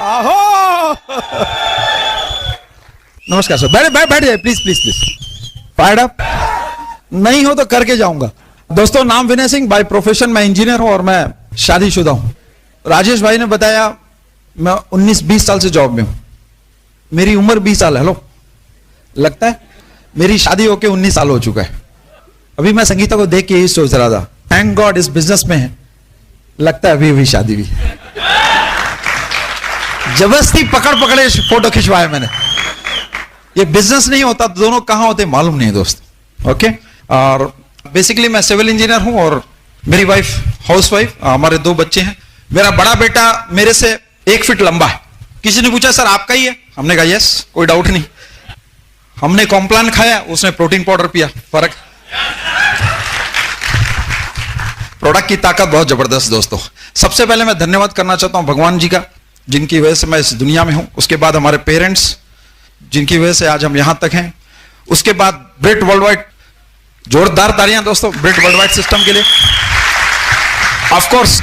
आहो नमस्कार सर, बैठिए please please please. Fired up नहीं हो तो करके जाऊंगा। दोस्तों, नाम विनय सिंह, बाय प्रोफेशन मैं इंजीनियर हूं और मैं शादीशुदा हूं। राजेश भाई ने बताया मैं 19-20 साल से जॉब में हूं। मेरी उम्र 20 साल है। हेलो, लगता है मेरी शादी होके 19 साल हो चुका है। अभी मैं संगीता को देख के यही सोच रहा था, थैंक गॉड इस बिजनेस में है, लगता है अभी अभी शादी भी। जबरदस्ती पकड़े फोटो खिंचवाए मैंने। ये बिजनेस नहीं होता तो दोनों कहां होते मालूम नहीं है दोस्त। ओके, और बेसिकली मैं सिविल इंजीनियर हूं और मेरी वाइफ हाउस वाइफ। हमारे 2 बच्चे हैं। मेरा बड़ा बेटा मेरे से 1 फीट लंबा है। किसी ने पूछा सर आपका ही है? हमने कहा यस, कोई डाउट नहीं। हमने कॉम्प्लान खाया, उसने प्रोटीन पाउडर पिया, फर्क। प्रोडक्ट की ताकत बहुत जबरदस्त दोस्तों। सबसे पहले मैं धन्यवाद करना चाहता हूं भगवान जी का, जिनकी वजह से मैं इस दुनिया में हूं। उसके बाद हमारे पेरेंट्स, जिनकी वजह से आज हम यहां तक हैं। उसके बाद ब्रिट वर्ल्ड वाइड, जोरदार तालियां दोस्तों ब्रिट वर्ल्ड वाइड सिस्टम के लिए। ऑफ कोर्स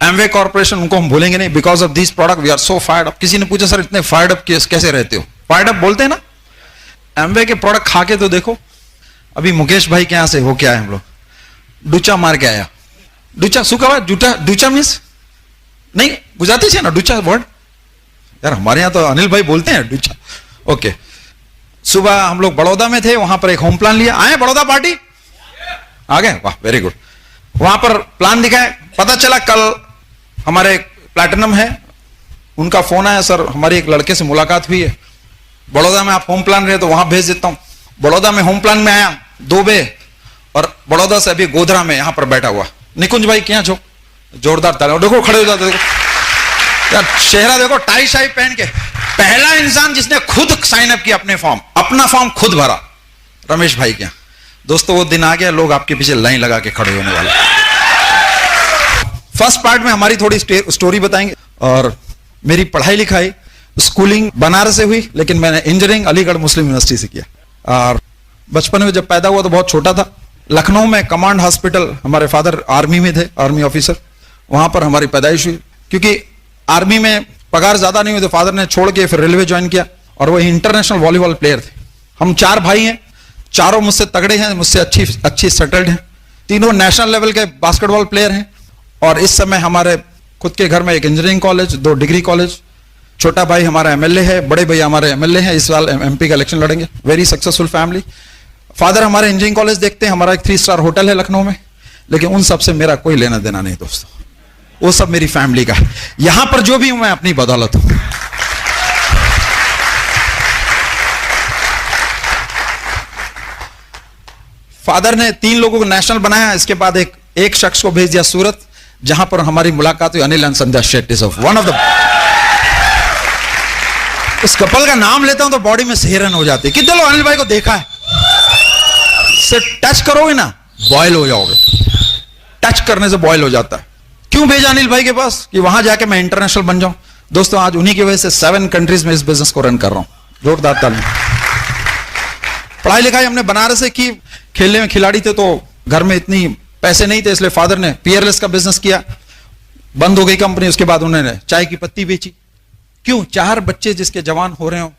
एमवे कॉर्पोरेशन, उनको हम भूलेंगे नहीं। Because of this product we are so fired up. किसी ने पूछा सर इतने फायर्ड अप कैसे रहते हो? फायर्ड अप बोलते हैं ना। एमवे के प्रोडक्ट खा के तो देखो। अभी मुकेश भाई के यहां से हो क्या है, हम लोग डूचा मार के आया। डूचा सूखा हुआ, डूचा मीन्स नहीं गुजराती है ना डूचा वर्ड यार। हमारे यहां तो अनिल भाई बोलते हैं डूचा। ओके, सुबह हम लोग बड़ौदा में थे, वहां पर एक होम प्लान लिया। आए बड़ौदा पार्टी आ गए, वाह वेरी गुड। वहां पर प्लान दिखाए, पता चला कल हमारे प्लैटिनम है, उनका फोन आया, सर हमारी एक लड़के से मुलाकात हुई है, बड़ौदा में आप होम प्लान रहे तो वहां भेज देता हूं। बड़ौदा में होम प्लान में आया 2 बजे, और बड़ौदा से अभी गोधरा में यहां पर बैठा हुआ निकुंज भाई क्या छो, जोरदार तालियां। देखो खड़े हो जाते, देखो यार चेहरा देखो, टाई शाई पहन के। पहला इंसान जिसने खुद साइन अप किया अपने फॉर्म, अपना फॉर्म खुद भरा, रमेश भाई क्या। दोस्तों वो दिन आ गया, लोग आपके पीछे लाइन लगा के खड़े होने वाले। फर्स्ट पार्ट में हमारी थोड़ी स्टोरी बताएंगे। और मेरी पढ़ाई लिखाई स्कूलिंग बनारस से हुई, लेकिन मैंने इंजीनियरिंग अलीगढ़ मुस्लिम यूनिवर्सिटी से किया। और बचपन में जब पैदा हुआ तो बहुत छोटा था। लखनऊ में कमांड हॉस्पिटल, हमारे फादर आर्मी में थे, आर्मी ऑफिसर, वहां पर हमारी पैदाइश हुई। क्योंकि आर्मी में पगार ज्यादा नहीं हुई तो फादर ने छोड़ के फिर रेलवे ज्वाइन किया, और वो इंटरनेशनल वॉलीबॉल प्लेयर थे। हम 4 भाई हैं, चारों मुझसे तगड़े हैं, मुझसे अच्छी सेटल्ड हैं। तीनों नेशनल लेवल के बास्केटबॉल प्लेयर हैं। और इस समय हमारे खुद के घर में एक इंजीनियरिंग कॉलेज, 2 डिग्री कॉलेज। छोटा भाई हमारा एमएलए है, बड़े भाई हमारे एमएलए हैं, इस साल एमपी का इलेक्शन लड़ेंगे। Very successful family. फादर हमारे इंजीनियरिंग कॉलेज देखते हैं, हमारा एक 3 स्टार होटल है लखनऊ में। लेकिन उन सब से मेरा कोई लेना देना नहीं दोस्तों, वो सब मेरी फैमिली का है। यहां पर जो भी हूं मैं अपनी बदौलत हूं। फादर ने 3 लोगों को नेशनल बनाया, इसके बाद एक शख्स को भेज दिया सूरत, जहां पर हमारी मुलाकात हुई Anil and Sandhya Shetty of one of the. उस कपल का नाम लेता हूं तो बॉडी में सिहरन हो जाती है। कितने लोग अनिल भाई को देखा है? से टच करोगे ना बॉयल हो जाओगे, टच करने से बॉयल हो जाता है। क्यों भेजा अनिल भाई के पास? कि वहां जाके मैं इंटरनेशनल बन जाऊं। दोस्तों आज उन्हीं की वजह से 7 कंट्रीज में इस बिजनेस को रन कर रहा हूं। जोरदार तालियां। पढ़ाई लिखाई हमने बनारस से की। खेलने में खिलाड़ी थे तो घर में इतनी पैसे नहीं थे, इसलिए फादर ने पीयरलेस का बिजनेस किया। बंद हो गई कंपनी, उसके बाद उन्होंने चाय की पत्ती बेची। क्यों? 4 बच्चे जिसके जवान हो रहे हो,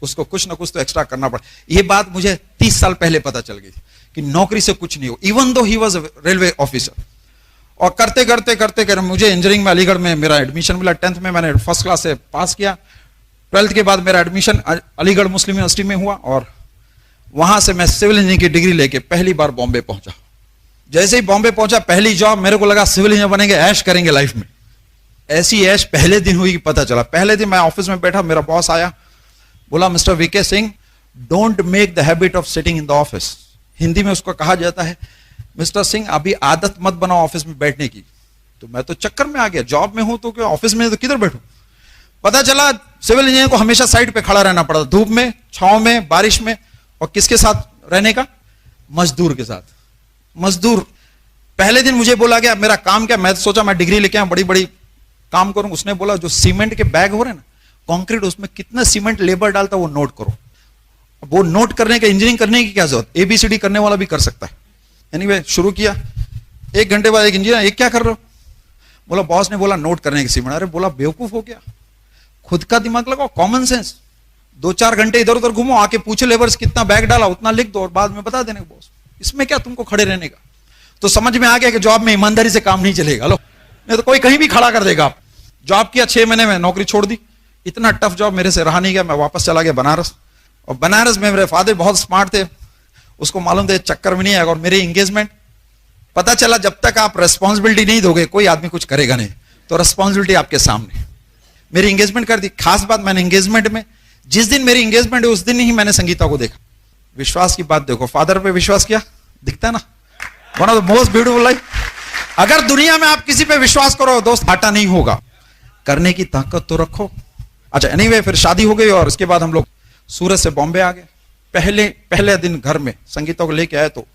उसको कुछ ना कुछ तो एक्स्ट्रा करना पड़ा। यह बात मुझे 30 साल पहले पता चल गई कि नौकरी से कुछ नहीं हो, even though he was railway officer. और करते करते मुझे इंजीनियरिंग में अलीगढ़ में मेरा एडमिशन मिला। 10th में मैंने फर्स्ट क्लास से पास किया। 12th के बाद मेरा एडमिशन अलीगढ़ मुस्लिम यूनिवर्सिटी में हुआ, और वहां से मैं सिविल इंजीनियरिंग की डिग्री लेके पहली बार बॉम्बे पहुंचा। जैसे ही बॉम्बे पहुंचा, पहली जॉब, मेरे को लगा सिविल इंजीनियर बनेंगे, ऐश करेंगे लाइफ में। ऐसी ऐश पहले दिन हुई कि पता चला। पहले दिन मैं ऑफिस में बैठा, मेरा बॉस आया, बोला mister VK Singh, don't make the habit of sitting in the office. Hindi में उसको कहा जाता है, मिस्टर सिंह अभी आदत मत बनाओ ऑफिस में बैठने की। तो मैं तो चक्कर में आ गया, जॉब में हूं तो क्या, ऑफिस में तो किधर बैठूं। पता चला सिविल इंजीनियर को हमेशा साइड पे खड़ा रहना पड़ता, धूप में, छांव में, बारिश में। और किसके साथ रहने का? मजदूर के साथ। मजदूर। पहले दिन मुझे बोला गया मेरा काम क्या, मैं तो सोचा मैं डिग्री लेके आया, बड़ी बड़ी काम करूं। उसने बोला जो सीमेंट के बैग हो रहे हैं ना, कंक्रीट, उसमें कितना सीमेंट लेबर डालता है वो नोट करो। वो नोट करने का, इंजीनियरिंग करने की क्या जरूरत, ABCD करने वाला भी कर सकता है। एनीवे शुरू किया। 1 घंटे बाद एक इंजीनियर, ये क्या कर रहे हो? बोला बॉस ने बोला नोट करने की सीमेंट। अरे बोला बेवकूफ हो गया, खुद का दिमाग लगाओ, कॉमन सेंस। 2-4 घंटे इधर उधर घूमो, आके पूछो लेबर्स कितना बैग डाला, उतना लिख दो और बाद में बता देने बॉस। इसमें क्या तुमको खड़े रहने का? तो समझ में आ गया कि जॉब में ईमानदारी से काम नहीं चलेगा। लो, नहीं तो कोई कहीं भी खड़ा कर देगा। आप जॉब किया 6 महीने में नौकरी छोड़ दी, इतना टफ जॉब मेरे से रहा नहीं गया, मैं वापस चला गया बनारस। और बनारस में मेरे फादर बहुत स्मार्ट थे, उसको मालूम थे चक्कर में नहीं आएगा। और मेरी एंगेजमेंट, पता चला जब तक आप रेस्पॉन्सिबिलिटी नहीं दोगे कोई आदमी कुछ करेगा नहीं, तो रेस्पॉन्सिबिलिटी आपके सामने। मेरी एंगेजमेंट कर दी। खास बात, मैंने एंगेजमेंट में, जिस दिन मेरी एंगेजमेंट है उस दिन ही मैंने संगीता को देखा। विश्वास की बात देखो, फादर पे विश्वास किया, दिखता है ना, one of the most beautiful life. अगर दुनिया में आप किसी पे विश्वास करो दोस्त, घाटा नहीं होगा, करने की ताकत तो रखो। अच्छा एनीवे, फिर शादी हो गई और उसके बाद हम लोग सूरत से बॉम्बे आ गए। पहले दिन घर में संगीता को लेके आए तो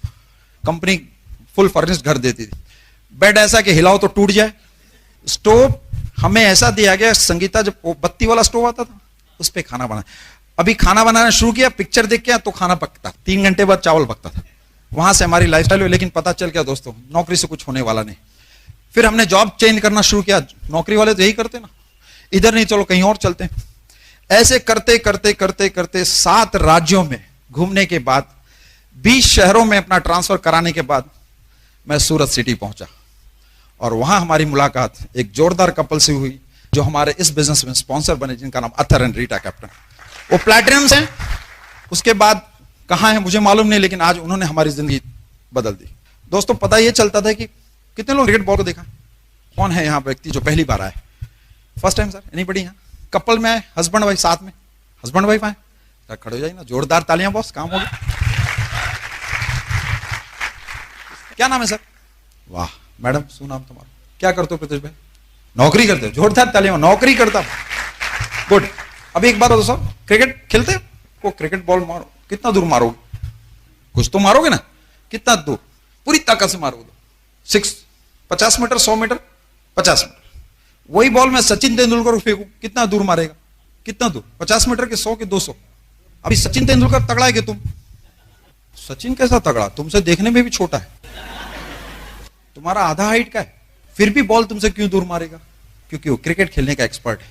कंपनी फुल फर्निश्ड घर देती थी। बेड ऐसा कि हिलाओ तो टूट जाए। स्टोव हमें ऐसा दिया गया, संगीता जब बत्ती वाला स्टोव आता था उस पर खाना बना। अभी खाना बनाना शुरू किया, पिक्चर देख के तो खाना पकता, 3 घंटे बाद चावल पकता था। वहां से हमारी लाइफस्टाइल हुई। लेकिन पता चल गया दोस्तों, नौकरी से कुछ होने वाला नहीं। फिर हमने जॉब चेंज करना शुरू किया। नौकरी वाले तो यही करते ना, इधर नहीं चलो कहीं और चलते हैं। ऐसे करते करते करते करते 7 राज्यों में घूमने के बाद, 20 शहरों में अपना ट्रांसफर कराने के बाद मैं सूरत सिटी पहुंचा। और वहां हमारी मुलाकात एक जोरदार कपल से हुई जो हमारे इस बिजनेस में स्पॉन्सर बने, जिनका नाम अथर एंड रीटा कैप्टन। वो प्लैटिनम हैं। उसके बाद कहां है मुझे मालूम नहीं, लेकिन आज उन्होंने हमारी जिंदगी बदल दी। दोस्तों पता यह चलता था कि कितने लोग क्रिकेट बॉल को देखा, कौन है यहाँ व्यक्ति जो पहली बार आए, फर्स्ट टाइम सर, एनीबॉडी यहाँ? कपल में आए, हस्बैंड वाइफ साथ में, हस्बैंड वाइफ आए, खड़े हो जाइए ना, जोरदार तालियां बॉस, काम हो गया। क्या नाम है सर? वाह मैडम, सुनाम तुम्हारा, क्या करते हो प्रीतेश भाई? नौकरी करते हो, जोरदार तालियां, नौकरी करता, गुड। अभी एक बात हो सर, क्रिकेट खेलते हो? वो क्रिकेट बॉल मारो, कितना दूर मारोगे? कुछ तो मारोगे ना, कितना दूर? पूरी ताकत से मारोगे। 50 मीटर, 100 मीटर, 50 मीटर। वही बॉल में सचिन तेंदुलकर फेंकू, कितना दूर मारेगा? कितना दूर? 50 मीटर के 100 के 200। अभी सचिन तेंदुलकर तगड़ा है कि तुम? सचिन कैसा तगड़ा, तुमसे देखने में भी छोटा है, तुम्हारा आधा हाइट का है, फिर भी बॉल तुमसे क्यों दूर मारेगा? क्योंकि वो क्रिकेट खेलने का एक्सपर्ट है।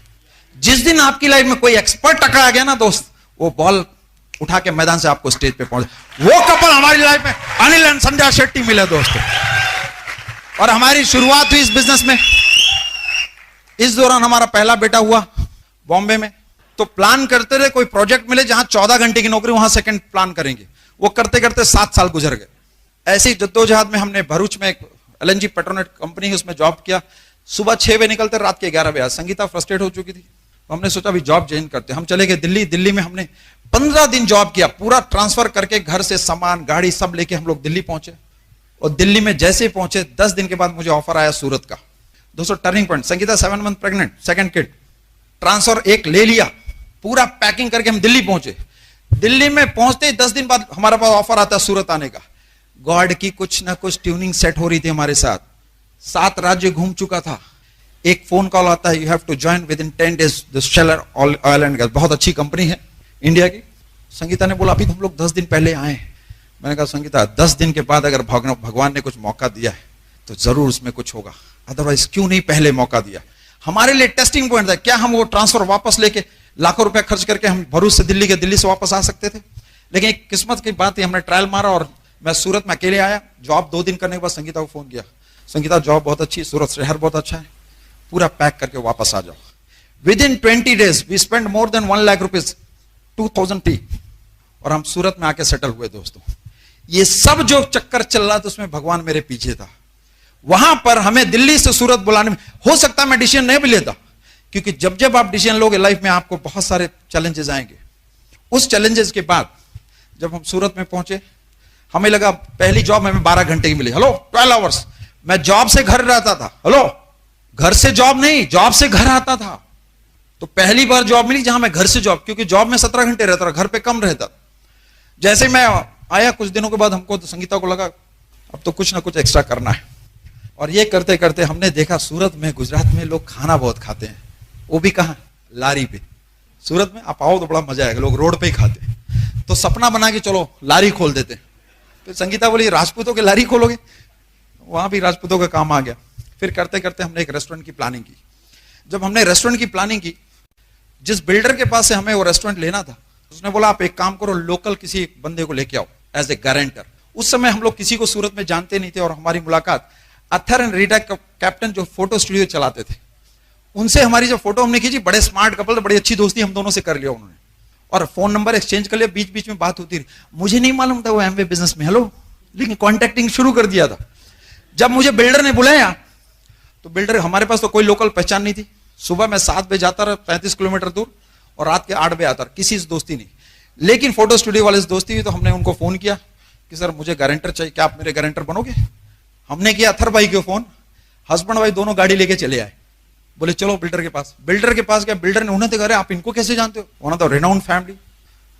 जिस दिन आपकी लाइफ में कोई एक्सपर्ट टकरा गया ना दोस्त, वो बॉल उठा के मैदान से आपको स्टेज पे पहुंच, वो कपल हमारी लाइफ में अनिल एंड संध्या शेट्टी मिले दोस्तों। और हमारी शुरुआत हुई इस बिजनेस में। इस दौरान हमारा पहला बेटा हुआ बॉम्बे में। तो प्लान करते रहे, कोई प्रोजेक्ट मिले जहां 14 घंटे की नौकरी, वहां सेकंड प्लान करेंगे। वो करते करते 7 साल गुजर गए। ऐसी जद्दोजहद में हमने भरूच में एक LNG पेट्रोनेट कंपनी है, उसमें जॉब किया। सुबह 6 बजे निकलते, रात के 11 बजे। संगीता फ्रस्ट्रेट हो चुकी थी, तो हमने सोचा अभी जॉब चेंज करते। हम चले गए दिल्ली। दिल्ली में हमने 15 दिन जॉब किया, पूरा ट्रांसफर करके घर से सामान गाड़ी सब लेके हम लोग दिल्ली पहुंचे। और दिल्ली में जैसे ही पहुंचे 10 दिन के बाद मुझे ऑफर आया सूरत का। दोस्तों turning point, Sangeeta 7 month pregnant, second kid, transfer एक ले लिया, पूरा पैकिंग करके हम दिल्ली पहुंचे। दिल्ली में पहुंचते ही 10 दिन बाद हमारे पास ऑफर आता है सूरत आने का। गॉड की कुछ ना कुछ ट्यूनिंग सेट हो रही थी हमारे साथ। 7 राज्य घूम चुका था। एक फोन कॉल आता है, you have to join within 10 days this Shell oil and gas, बहुत अच्छी कंपनी है इंडिया की। संगीता ने बोला अभी तो हम लोग 10 दिन पहले आए। मैंने कहा संगीता 10 दिन के बाद अगर भगवान ने कुछ मौका दिया है तो जरूर उसमें कुछ होगा, अदरवाइज क्यों नहीं पहले मौका दिया? हमारे लिए टेस्टिंग पॉइंट था। क्या हम वो ट्रांसफर वापस लेके लाखों रुपए खर्च करके हम भरूच से दिल्ली के, दिल्ली से वापस आ सकते थे? लेकिन एक किस्मत की बात है, हमने ट्रायल मारा और मैं सूरत में अकेले आया। जॉब 2 दिन करने के बाद संगीता को फोन किया, संगीता जॉब बहुत अच्छी, सूरत शहर बहुत अच्छा है, पूरा पैक करके वापस आ जाओ। Within 20 days we spend more than 1 lakh rupees, 2000 टी, और हम सूरत में आके सेटल हुए। दोस्तों ये सब जो चक्कर चल रहा था उसमें भगवान मेरे पीछे था। वहां पर हमें दिल्ली से सूरत बुलाने में, हो सकता मैं डिसीजन नहीं भी लेता, क्योंकि जब जब आप डिसीजन लोगे लाइफ में आपको बहुत सारे चैलेंजेस आएंगे। उस चैलेंजेस के बाद जब हम सूरत में पहुंचे, हमें लगा पहली जॉब हमें 12 घंटे की मिली। Hello 12 hours. मैं जॉब से घर रहता था, हेलो घर से जॉब नहीं, जॉब से घर आता था। तो पहली बार जॉब मिली जहां मैं घर से जॉब, क्योंकि जॉब में 17 घंटे रहता था, घर पे कम रहता। जैसे मैं आया कुछ दिनों के बाद हमको तो संगीता को लगा अब तो कुछ ना कुछ एक्स्ट्रा करना है। और ये करते करते हमने देखा सूरत में, गुजरात में लोग खाना बहुत खाते हैं, वो भी कहां? लारी पे। सूरत में आप आओ तो बड़ा मजा आएगा, लोग रोड पे ही खाते हैं। तो सपना बना के चलो लारी खोल देते। फिर संगीता बोली राजपूतों के लारी खोलोगे? वहां भी राजपूतों का काम आ गया। फिर करते करते हमने एक रेस्टोरेंट की प्लानिंग की। जब हमने रेस्टोरेंट की प्लानिंग की जिस बिल्डर के पास से हमें वो रेस्टोरेंट लेना था, उसने बोला आप एक काम करो, लोकल किसी बंदे को लेके आओ एज ए गारंटर। उस समय हम लोग किसी को सूरत में जानते नहीं थे और हमारी मुलाकात अथर एंड रीटा कैप्टन जो फोटो स्टूडियो चलाते थे, उनसे हमारी जो फोटो हमने खींची, बड़े स्मार्ट कपल थे, बड़ी अच्छी दोस्ती हम दोनों से कर लिया उन्होंने, और फोन नंबर एक्सचेंज कर लिया। बीच बीच में बात होती रही, मुझे नहीं मालूम था वो एमवे बिजनेस में, हेलो, लेकिन कॉन्टेक्टिंग शुरू कर दिया था। जब मुझे बिल्डर ने बुलाया तो बिल्डर, हमारे पास तो कोई लोकल पहचान नहीं थी। सुबह मैं 7 बजे जाता रहा 35 किलोमीटर दूर, और रात के 8 बजे आता रहा, किसी से दोस्ती नहीं। लेकिन फोटो स्टूडियो वाले से दोस्ती हुई तो हमने उनको फोन किया कि सर मुझे गारंटर चाहिए, क्या आप मेरे गारंटर बनोगे? हमने किया अथर भाई को फोन, हस्बैंड भाई दोनों गाड़ी लेके चले आए, बोले चलो बिल्डर के पास। बिल्डर के पास गया, बिल्डर ने उन्हें कहा आप इनको कैसे जानते हो? One of the renowned family,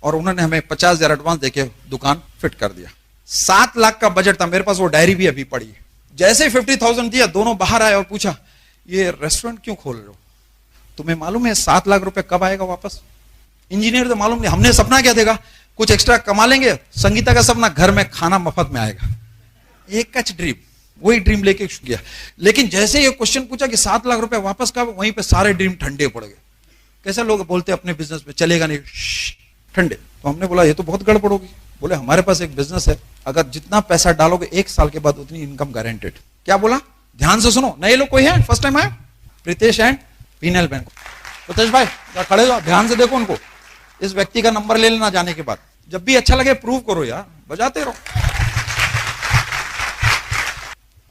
और उन्होंने हमें 50,000 एडवांस देके दुकान फिट कर दिया। 7 लाख का बजट था, मेरे पास वो डायरी भी अभी पड़ी है। जैसे 50,000 दिया, दोनों बाहर आए और पूछा ये रेस्टोरेंट क्यों खोल रहे हो? तुम्हें मालूम है 7 लाख रुपए कब आएगा वापस? इंजीनियर तो मालूम नहीं, हमने सपना क्या देखा, कुछ एक्स्ट्रा कमा लेंगे। संगीता का सपना घर में खाना मफत में आएगा, एक कच ड्रीम, वही ड्रीम लेके गया। लेकिन जैसे ये क्वेश्चन पूछा कि 7 लाख रुपए वापस कब, वहीं पे सारे ड्रीम ठंडे पड़ गए। कैसे लोग बोलते अपने बिजनेस में चलेगा नहीं, ठंडे। तो हमने बोला ये तो बहुत गड़बड़ होगी। बोले हमारे पास एक बिजनेस है, अगर जितना पैसा डालोगे 1 साल के बाद उतनी इनकम गारंटेड। क्या बोला? ध्यान से सुनो, नए लोग कोई है फर्स्ट टाइम आए? Pritesh and Pinal bank. प्रीतेश भाई खड़े हो, ध्यान से देखो उनको, इस व्यक्ति का नंबर ले लेना जाने के बाद, जब भी अच्छा लगे प्रूव करो यार, बजाते रहो।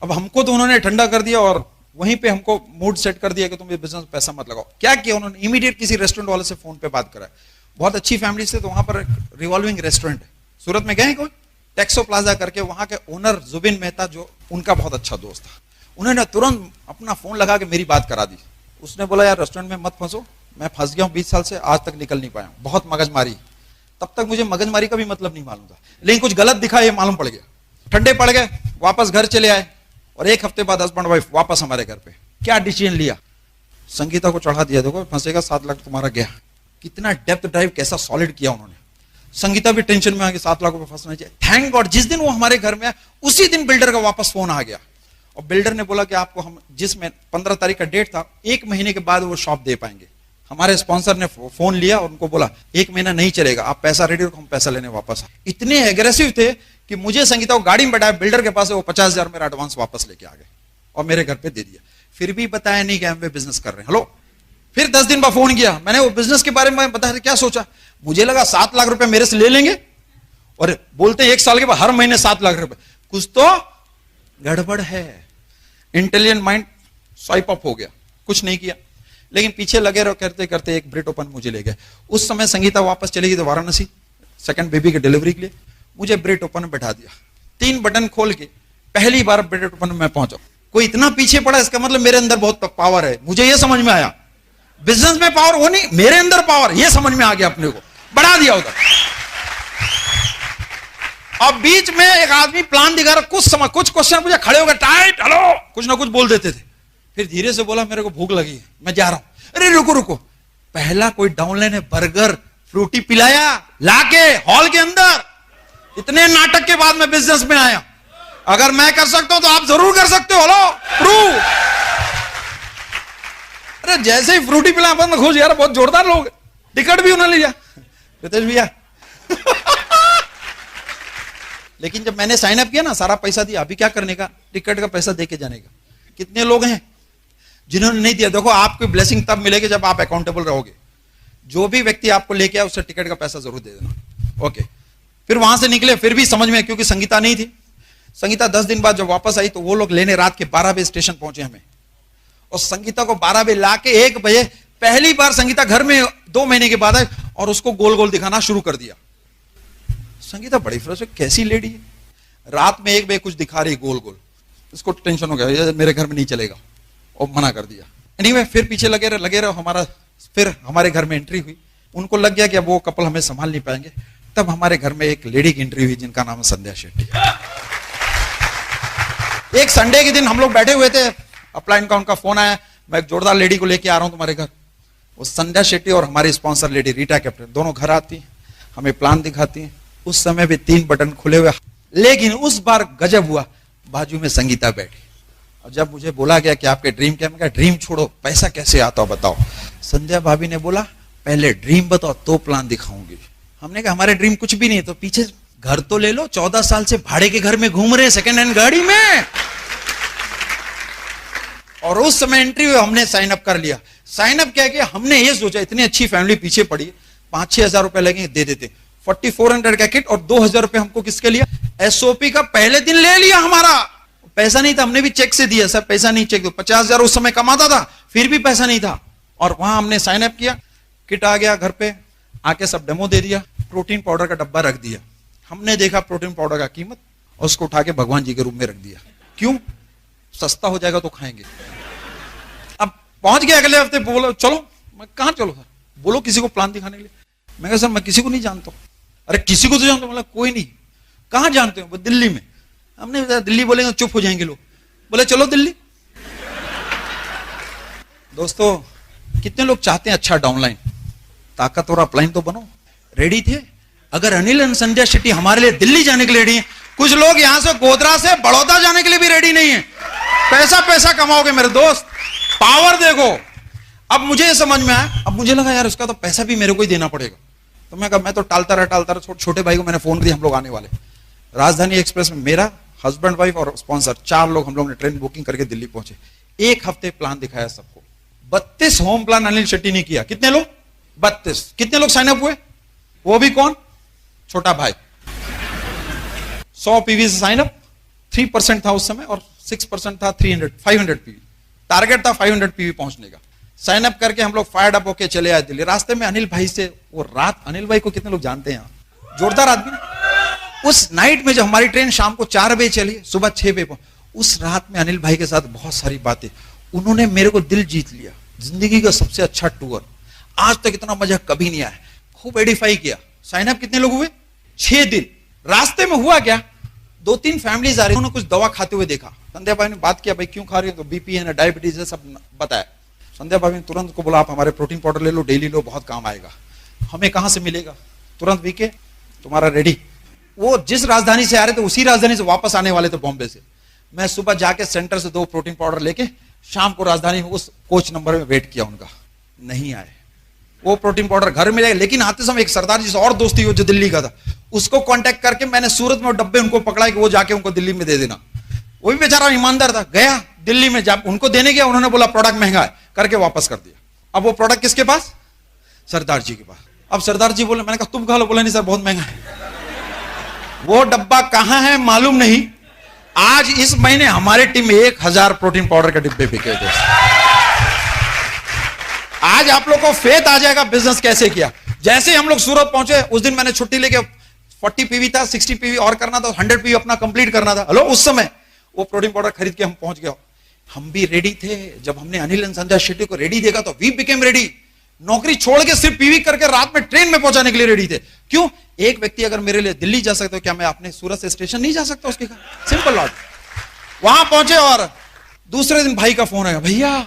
अब हमको तो उन्होंने ठंडा कर दिया और वहीं पे हमको मूड सेट कर दिया कि तुम ये बिजनेस में पैसा मत लगाओ। क्या किया उन्होंने? इमीडिएट किसी रेस्टोरेंट वाले से फोन पे बात करा, बहुत अच्छी फैमिली से, तो वहां पर रिवॉल्विंग रेस्टोरेंट है, सूरत में गए कोई, टेक्सो प्लाजा करके, वहां के ओनर जुबिन मेहता जो उनका बहुत अच्छा दोस्त था, उन्होंने तुरंत अपना फोन लगा के मेरी बात करा दी। उसने बोला यार रेस्टोरेंट में मत फंसो, मैं फंस गया हूं 20 साल से, आज तक निकल नहीं पाया हूं, बहुत मगजमारी। तब तक मुझे मगजमारी का भी मतलब नहीं मालूम था, लेकिन कुछ गलत दिखा ये मालूम पड़ गया। ठंडे पड़ गए, वापस घर चले आए, और 1 हफ्ते बाद हस्बैंड वाइफ वापस हमारे घर पे। क्या डिसीजन लिया? संगीता को चढ़ा दिया, देखो फंसेगा 7 लाख तुम्हारा गया। कितना डेप्थ ड्राइव, कैसा सॉलिड किया उन्होंने। संगीता भी टेंशन में आ गई, 7 लाख रुपए फंसना चाहिए। थैंक गॉड जिस दिन वो हमारे घर में आया, उसी दिन बिल्डर का वापस फोन आ गया, और बिल्डर ने बोला कि आपको हम जिसमें 15 तारीख का डेट था, 1 महीने के बाद वो शॉप दे पाएंगे। हमारे स्पॉन्सर ने फोन लिया और उनको बोला 1 महीना नहीं चलेगा, आप पैसा रेडी रखो, हम पैसा लेने वापस आए। इतने एग्रेसिव थे कि मुझे संगीता को गाड़ी में बैठाया, बिल्डर के पास वो 50,000 मेरा एडवांस वापस लेके आ गए और मेरे घर पे दे दिया। फिर भी बताया नहीं कि हम वे बिजनेस कर रहे हैं। हेलो, फिर 10 दिन बाद फोन किया, मैंने वो बिजनेस के बारे में बताया, क्या सोचा? मुझे लगा 7 लाख रुपए मेरे से ले लेंगे, और बोलते 1 साल के बाद हर महीने 7 लाख रुपए, कुछ तो गड़बड़ है। इंटेलिजेंट माइंड स्वाइप अप हो गया, कुछ नहीं किया, लेकिन पीछे लगे रहो करते करते एक ब्रिट ओपन मुझे ले गए। उस समय संगीता वापस चली गई तो वाराणसी सेकंड बेबी की डिलीवरी के लिए, मुझे ब्रिट ओपन में बैठा दिया। 3 बटन खोल के पहली बार ब्रिट ओपन में मैं पहुंचा। कोई इतना पीछे पड़ा, इसका मतलब मेरे अंदर बहुत पावर है। मुझे यह समझ में आया, बिजनेस में पावर वो नहीं, मेरे अंदर पावर, यह समझ में आ गया, अपने को बढ़ा दिया उधर। अब बीच में एक आदमी प्लान दिखा रहा, कुछ समय कुछ क्वेश्चन पूछा, खड़े हो गए, टाइट, हेलो, कुछ ना कुछ बोल देते थे। फिर धीरे से बोला मेरे को भूख लगी है, मैं जा रहा हूं। अरे रुको रुको, पहला कोई डाउनलाइन है, बर्गर फ्रूटी पिलाया लाके हॉल के अंदर। इतने नाटक के बाद मैं बिजनेस में आया। अगर मैं कर सकता हूं तो आप जरूर कर सकते हो। Hello prove. अरे जैसे ही फ्रूटी पिलाया बंद खुश, यार बहुत जोरदार लोग, टिकट भी उन्होंने लिया, रितेश भैया। लेकिन जब मैंने साइन अप किया ना, सारा पैसा दिया, अभी क्या करने का, टिकट का पैसा देके जाने का। कितने लोग हैं जिन्होंने नहीं दिया? देखो आपको ब्लेसिंग तब मिलेगी जब आप अकाउंटेबल रहोगे। जो भी व्यक्ति आपको लेके आया उससे टिकट का पैसा जरूर दे देना। ओके, फिर वहां से निकले, फिर भी समझ में, क्योंकि संगीता नहीं थी। संगीता 10 दिन बाद जब वापस आई तो वो लोग लेने रात के 12 बजे स्टेशन पहुंचे हमें, और संगीता को 12 बजे लाके 1 बजे पहली बार संगीता घर में 2 महीने के बाद आई, और उसको गोल गोल दिखाना शुरू कर दिया। संगीता बड़ी फ्रेश है, कैसी लेडी है, रात में 1 बजे कुछ दिखा रही गोल गोल। इसको टेंशन हो गया, ये मेरे घर में नहीं चलेगा, और मना कर दिया। एनीवे, फिर पीछे लगे रहे हमारा। फिर हमारे घर में एंट्री हुई, उनको लग गया कि अब वो कपल हमें संभाल नहीं पाएंगे। तब हमारे घर में एक लेडी की एंट्री हुई जिनका नाम है संध्या शेट्टी। एक संडे के दिन हम लोग बैठे हुए थे, अपलाइन का उनका फोन आया, मैं एक जोरदार लेडी को लेके आ रहा हूं तुम्हारे घर। वो संध्या शेट्टी और हमारी स्पॉन्सर लेडी रीटा कैप्टन दोनों घर आती, हमें प्लान दिखाती हैं। उस समय भी 3 बटन खुले हुए, लेकिन उस बार गजब हुआ, बाजू में संगीता बैठी। और जब मुझे बोला गया कि आपके ड्रीम क्या, मैं कहा ड्रीम छोड़ो, पैसा कैसे आता बताओ। संध्या भाभी ने बोला पहले ड्रीम बताओ तो प्लान दिखाऊंगी। हमने कहा हमारे ड्रीम कुछ भी नहीं है, तो पीछे घर तो ले लो, 14 साल से भाड़े के घर में घूम रहे हैं सेकंड हैंड गाड़ी में। और उस समय एंट्री हुई, हमने साइन अप कर लिया। साइन अप क्या किया, हमने ये सोचा इतनी अच्छी फैमिली पीछे पड़ी, 5-6 हजार रुपए लगेंगे, दे देते। 4400 का किट और 2000 रुपए हमको किसके लिया, एसओपी का पहले दिन ले लिया। हमारा पैसा नहीं था, हमने भी चेक से दिया, सर पैसा नहीं, चेक दो। 50,000 उस समय कमाता था, फिर भी पैसा नहीं था। और वहां हमने साइन अप किया, किट आ गया घर पे, आके सब डेमो दे दिया, प्रोटीन पाउडर का डब्बा रख दिया। हमने देखा प्रोटीन पाउडर का कीमत, और उसको उठा के भगवान जी के रूम में रख दिया। क्यों, सस्ता हो जाएगा तो खाएंगे। अब पहुंच गया अगले हफ्ते, बोलो चलो। मैं कहां चलो सर, बोलो किसी को प्लान दिखाने के लिए। मैं कहा सर मैं किसी को नहीं जानता। अरे किसी को तो जानते, मतलब कोई नहीं। कहां जानते हो, वो दिल्ली में। हमने बताया दिल्ली बोलेंगे चुप हो जाएंगे लोग, बोले चलो दिल्ली। दोस्तों कितने लोग चाहते हैं अच्छा डाउनलाइन, ताकतवर अपलाइन तो बनो। रेडी थे, अगर अनिल एंड संध्या शेट्टी हमारे लिए दिल्ली जाने के लिए रेडी है, कुछ लोग यहां से गोधरा से बड़ौदा जाने के लिए भी रेडी नहीं है। पैसा पैसा कमाओगे मेरे दोस्त, पावर देखो। अब मुझे ये समझ में आया, अब मुझे लगा यार उसका तो पैसा भी मेरे को ही देना पड़ेगा। तो मैं कहा मैं तो टालता रहा। छोटे भाई को मैंने फोन दिया, हम लोग आने वाले। राजधानी एक्सप्रेस में मेरा हस्बैंड वाइफ और स्पॉन्सर 4 लोग हम लोग ने ट्रेन बुकिंग करके दिल्ली पहुंचे। 1 हफ्ते प्लान दिखाया सबको। 32 होम प्लान अनिल शेट्टी ने किया। कितने लोग, 32। कितने लोग साइन अप हुए, वो भी कौन, छोटा भाई। 100 पीवी से साइन अप, 3% था उस समय, और 6% था 500 पीवी। टारगेट था 500 पीवी पहुंचने का। साइन अप करके हम लोग फायर्ड अप होके चले आए दिल्ली। रास्ते में अनिल भाई से, वो रात, अनिल भाई को कितने लोग जानते हैं, जोरदार आदमी। उस नाइट में जब हमारी ट्रेन शाम को 4 बजे चली, सुबह 6 बजे, उस रात में अनिल भाई के साथ बहुत सारी बातें, उन्होंने मेरे को दिल जीत लिया। जिंदगी का सबसे अच्छा टूर, आज तक इतना मजा कभी नहीं आया। खूब एडिफाई किया। साइन अप कितने लोग हुए, 6 दिन। रास्ते में हुआ क्या, 2-3 फैमिलीज आ रही, उन्होंने कुछ दवा खाते हुए देखा। संध्या भाई ने बात किया, भाई क्यों खा रही है, तो बीपी है ना, डायबिटीज है, सब बताया। संध्या भाभी ने तुरंत को बोला आप हमारे प्रोटीन पाउडर ले लो, डेली लो, बहुत काम आएगा। हमें कहां से मिलेगा, तुरंत वीके तुम्हारा रेडी। वो जिस राजधानी से आ रहे थे उसी राजधानी से वापस आने वाले थे, बॉम्बे से। मैं सुबह जाके सेंटर से 2 प्रोटीन पाउडर लेके शाम को राजधानी में उस कोच नंबर में वेट किया, उनका नहीं आए। वो प्रोटीन पाउडर घर मिलेगा, लेकिन आते समय एक सरदार जी से और दोस्ती हो जो दिल्ली का था, उसको कांटेक्ट करके मैंने सूरत में डब्बे उनको पकड़ा कि वो जाके उनको दिल्ली में दे देना। वो भी बेचारा ईमानदार था, गया दिल्ली में, जब उनको देने गया उन्होंने बोला प्रोडक्ट महंगा है, करके वापस कर दिया। अब वो प्रोडक्ट किसके पास, सरदार जी के पास। अब सरदार जी बोले, मैंने कहा तुम खा लो, बोला नहीं सर बहुत महंगा है। वो डब्बा कहां है मालूम नहीं। आज इस महीने हमारी टीम में 1000 प्रोटीन पाउडर के डिब्बे बिके थे। आज आप लोग को फेथ आ जाएगा बिजनेस कैसे किया। जैसे हम लोग सूरत पहुंचे, उस दिन मैंने छुट्टी लेके, 40 पीवी था, 60 पीवी और करना था, 100 पीवी अपना कंप्लीट करना था। हेलो, उस समय वो प्रोटीन पाउडर खरीद के हम पहुंच गए। हम भी रेडी थे। जब हमने अनिल एंड संध्या शेट्टी को रेडी देखा तो वी बिकेम रेडी। नौकरी छोड़ के सिर्फ पीवी करके रात में ट्रेन में पहुंचाने के लिए रेडी थे। क्यों, एक व्यक्ति अगर मेरे लिए दिल्ली जा सकता है, क्या मैं अपने सूरत से स्टेशन नहीं जा सकता उसके? Simple logic. वहां पहुंचे और दूसरे दिन भाई का फोन आया, भैया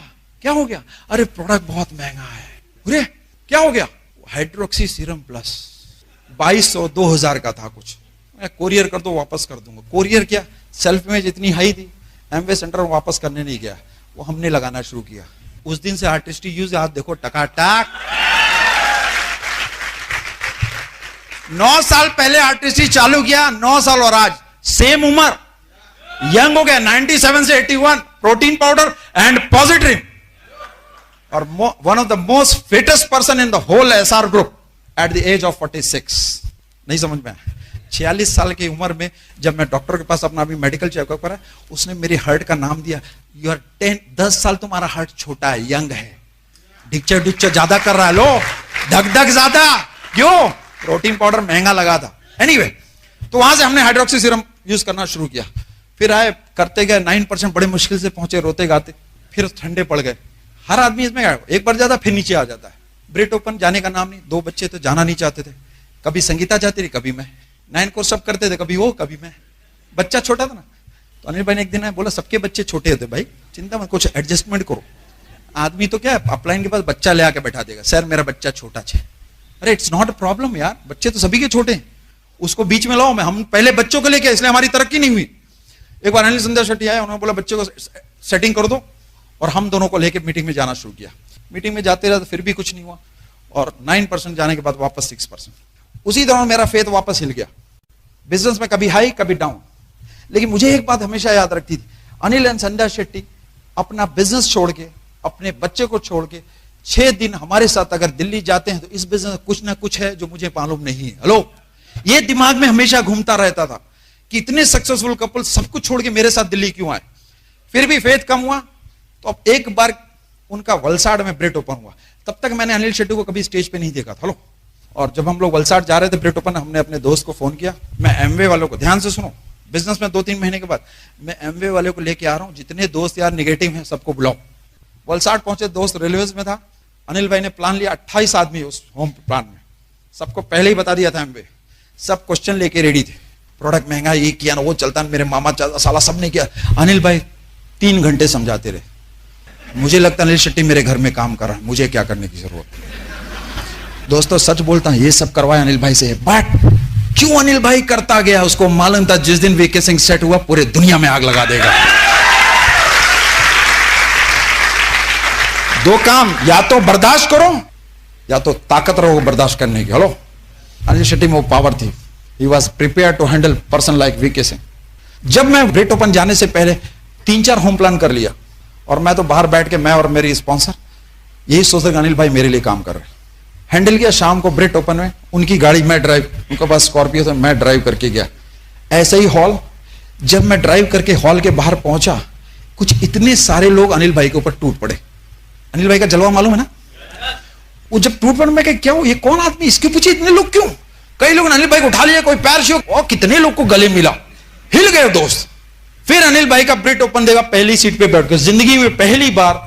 क्या हो गया? अरे प्रोडक्ट बहुत महंगा है। अरे क्या हो गया? हाइड्रोक्सी सीरम प्लस 2200 2000 का था कुछ। मैं कोरियर कर दो, वापस कर दूंगा। कोरियर क्या, सेल्फ में जितनी हाई थी, एमवे सेंटर में वापस करने नहीं गया, वो हमने लगाना शुरू किया। उस दिन से आर्टिस्टी यूज, आज देखो टकाटक। 9 साल पहले आर्टिस्टी चालू किया, 9 साल और आज सेम उम्र, यंग हो गया। 97 से 81, प्रोटीन पाउडर एंड पॉजिट्रिम, और one of the most fittest person in the whole SR group at the age of 46। नहीं समझ में आया? 46 साल की उम्र में जब मैं डॉक्टर के पास अपना अभी मेडिकल चेकअप करा, उसने मेरी हार्ट का नाम दिया, यू आर 10 साल तुम्हारा हार्ट छोटा है, यंग है, डिक्चर डिक्चर ज्यादा कर रहा है, लो धक धक ज्यादा। क्यों? प्रोटीन पाउडर महंगा लगा था। एनीवे, तो वहां से हमने हाइड्रोक्सी सीरम यूज करना शुरू किया। फिर आए, करते गए, 9% बड़े मुश्किल से पहुंचे, रोते गाते, फिर ठंडे पड़ गए। हर आदमी इसमें एक बार जाता फिर नीचे आ जाता है। ब्रिट ओपन जाने का नाम नहीं, 2 बच्चे तो जाना नहीं चाहते थे। कभी संगीता जाती रही, कभी मैं। 9 कोर्स सब करते थे, कभी वो कभी मैं। बच्चा छोटा था ना, तो अनिल भाई ने एक दिन बोला सबके बच्चे छोटे होते, भाई चिंता मत, कुछ एडजस्टमेंट करो। आदमी तो क्या अपलाइन के पास बच्चा ले आके बैठा देगा, सर मेरा बच्चा छोटा है। अरे इट्स नॉट अ प्रॉब्लम यार, बच्चे तो सभी के छोटे हैं, उसको बीच में लाओ। मैं, हम पहले बच्चों को लेके, इसलिए हमारी तरक्की नहीं हुई। एक बार अनिल संध्या शेट्टी आए, उन्होंने बोला बच्चे को सेटिंग कर दो, और हम दोनों को लेके मीटिंग में जाना शुरू किया। मीटिंग में जाते रहे तो फिर भी कुछ नहीं हुआ, और 9% जाने के बाद वापस 6%। उसी दौरान मेरा फेथ वापस हिल गया। बिजनेस में कभी हाई कभी डाउन। लेकिन मुझे एक बात हमेशा याद रखती थी, अनिल एंड संध्या शेट्टी अपना बिजनेस छोड़ के, अपने बच्चे को छोड़ के 6 दिन हमारे साथ अगर दिल्ली जाते हैं तो इस बिजनेस में कुछ ना कुछ है जो मुझे मालूम नहीं है। हेलो, ये दिमाग में हमेशा घूमता रहता था कि इतने सक्सेसफुल कपल सब कुछ छोड़ के मेरे साथ दिल्ली क्यों आए। फिर भी फेथ कम हुआ तो अब एक बार उनका वलसाड़ में ब्रेट ओपन हुआ। तब तक मैंने अनिल शेट्टी को कभी स्टेज पे नहीं देखा था। हेलो, और जब हम लोग वलसाड़ जा रहे थे ब्रेट ओपन, हमने अपने दोस्त को फोन किया, मैं एमवे वालों को, ध्यान से सुनो, बिजनेस में 2-3 महीने के बाद मैं एमवे वाले को लेके आ रहा हूं, जितने दोस्त यार निगेटिव हैं सबको बुलाओ। वलसाड़ पहुंचे, दोस्त रेलवेज में था, अनिल भाई ने प्लान लिया 28 आदमी उस होम प्लान में, सबको पहले ही बता दिया था एमवे, सब क्वेश्चन लेके रेडी थे, प्रोडक्ट महंगा, ये किया ना वो चलता, मेरे मामा साला सब ने किया। अनिल भाई 3 घंटे समझाते रहे। मुझे लगता अनिल शेट्टी मेरे घर में काम कर रहा है, मुझे क्या करने की जरूरत। दोस्तों सच बोलता हूं, ये सब करवाया अनिल भाई से, बट क्यों अनिल भाई करता गया, उसको मालूम था जिस दिन वीके सिंह सेट हुआ पूरे दुनिया में आग लगा देगा। 2 काम, या तो बर्दाश्त करो या तो ताकत रहो बर्दाश्त करने की। हेलो, अनिल शेट्टी में वो पावर थी, he was prepare to handle person like VK Singh. जब मैं ब्रेट ओपन जाने से पहले 3-4 होम प्लान कर लिया, और मैं तो बाहर बैठ के, मैं और मेरी स्पॉन्सर यही सोच रहे अनिल भाई मेरे लिए काम कर रहे हैं। हैंडल किया, शाम को ब्रेट ओपन में उनकी गाड़ी मैं ड्राइव, उनके पास स्कॉर्पियो था, मैं ड्राइव करके गया। ऐसे ही हॉल, जब मैं ड्राइव करके हॉल के बाहर पहुंचा, कुछ इतने सारे लोग अनिल भाई के ऊपर टूट पड़े। अनिल भाई का जलवा मालूम है ना, वो जब टूट पड़े, मैं क्या हूं, ये कौन आदमी, इसके पीछे इतने लोग क्यों। कई लोगों ने अनिल भाई को उठा लिया, कोई पैर छू, और कितने लोग को गले मिला, हिल गए दोस्त। फिर अनिल भाई का ब्रेट ओपन देगा, पहली सीट पे बैठ के, जिंदगी में पहली बार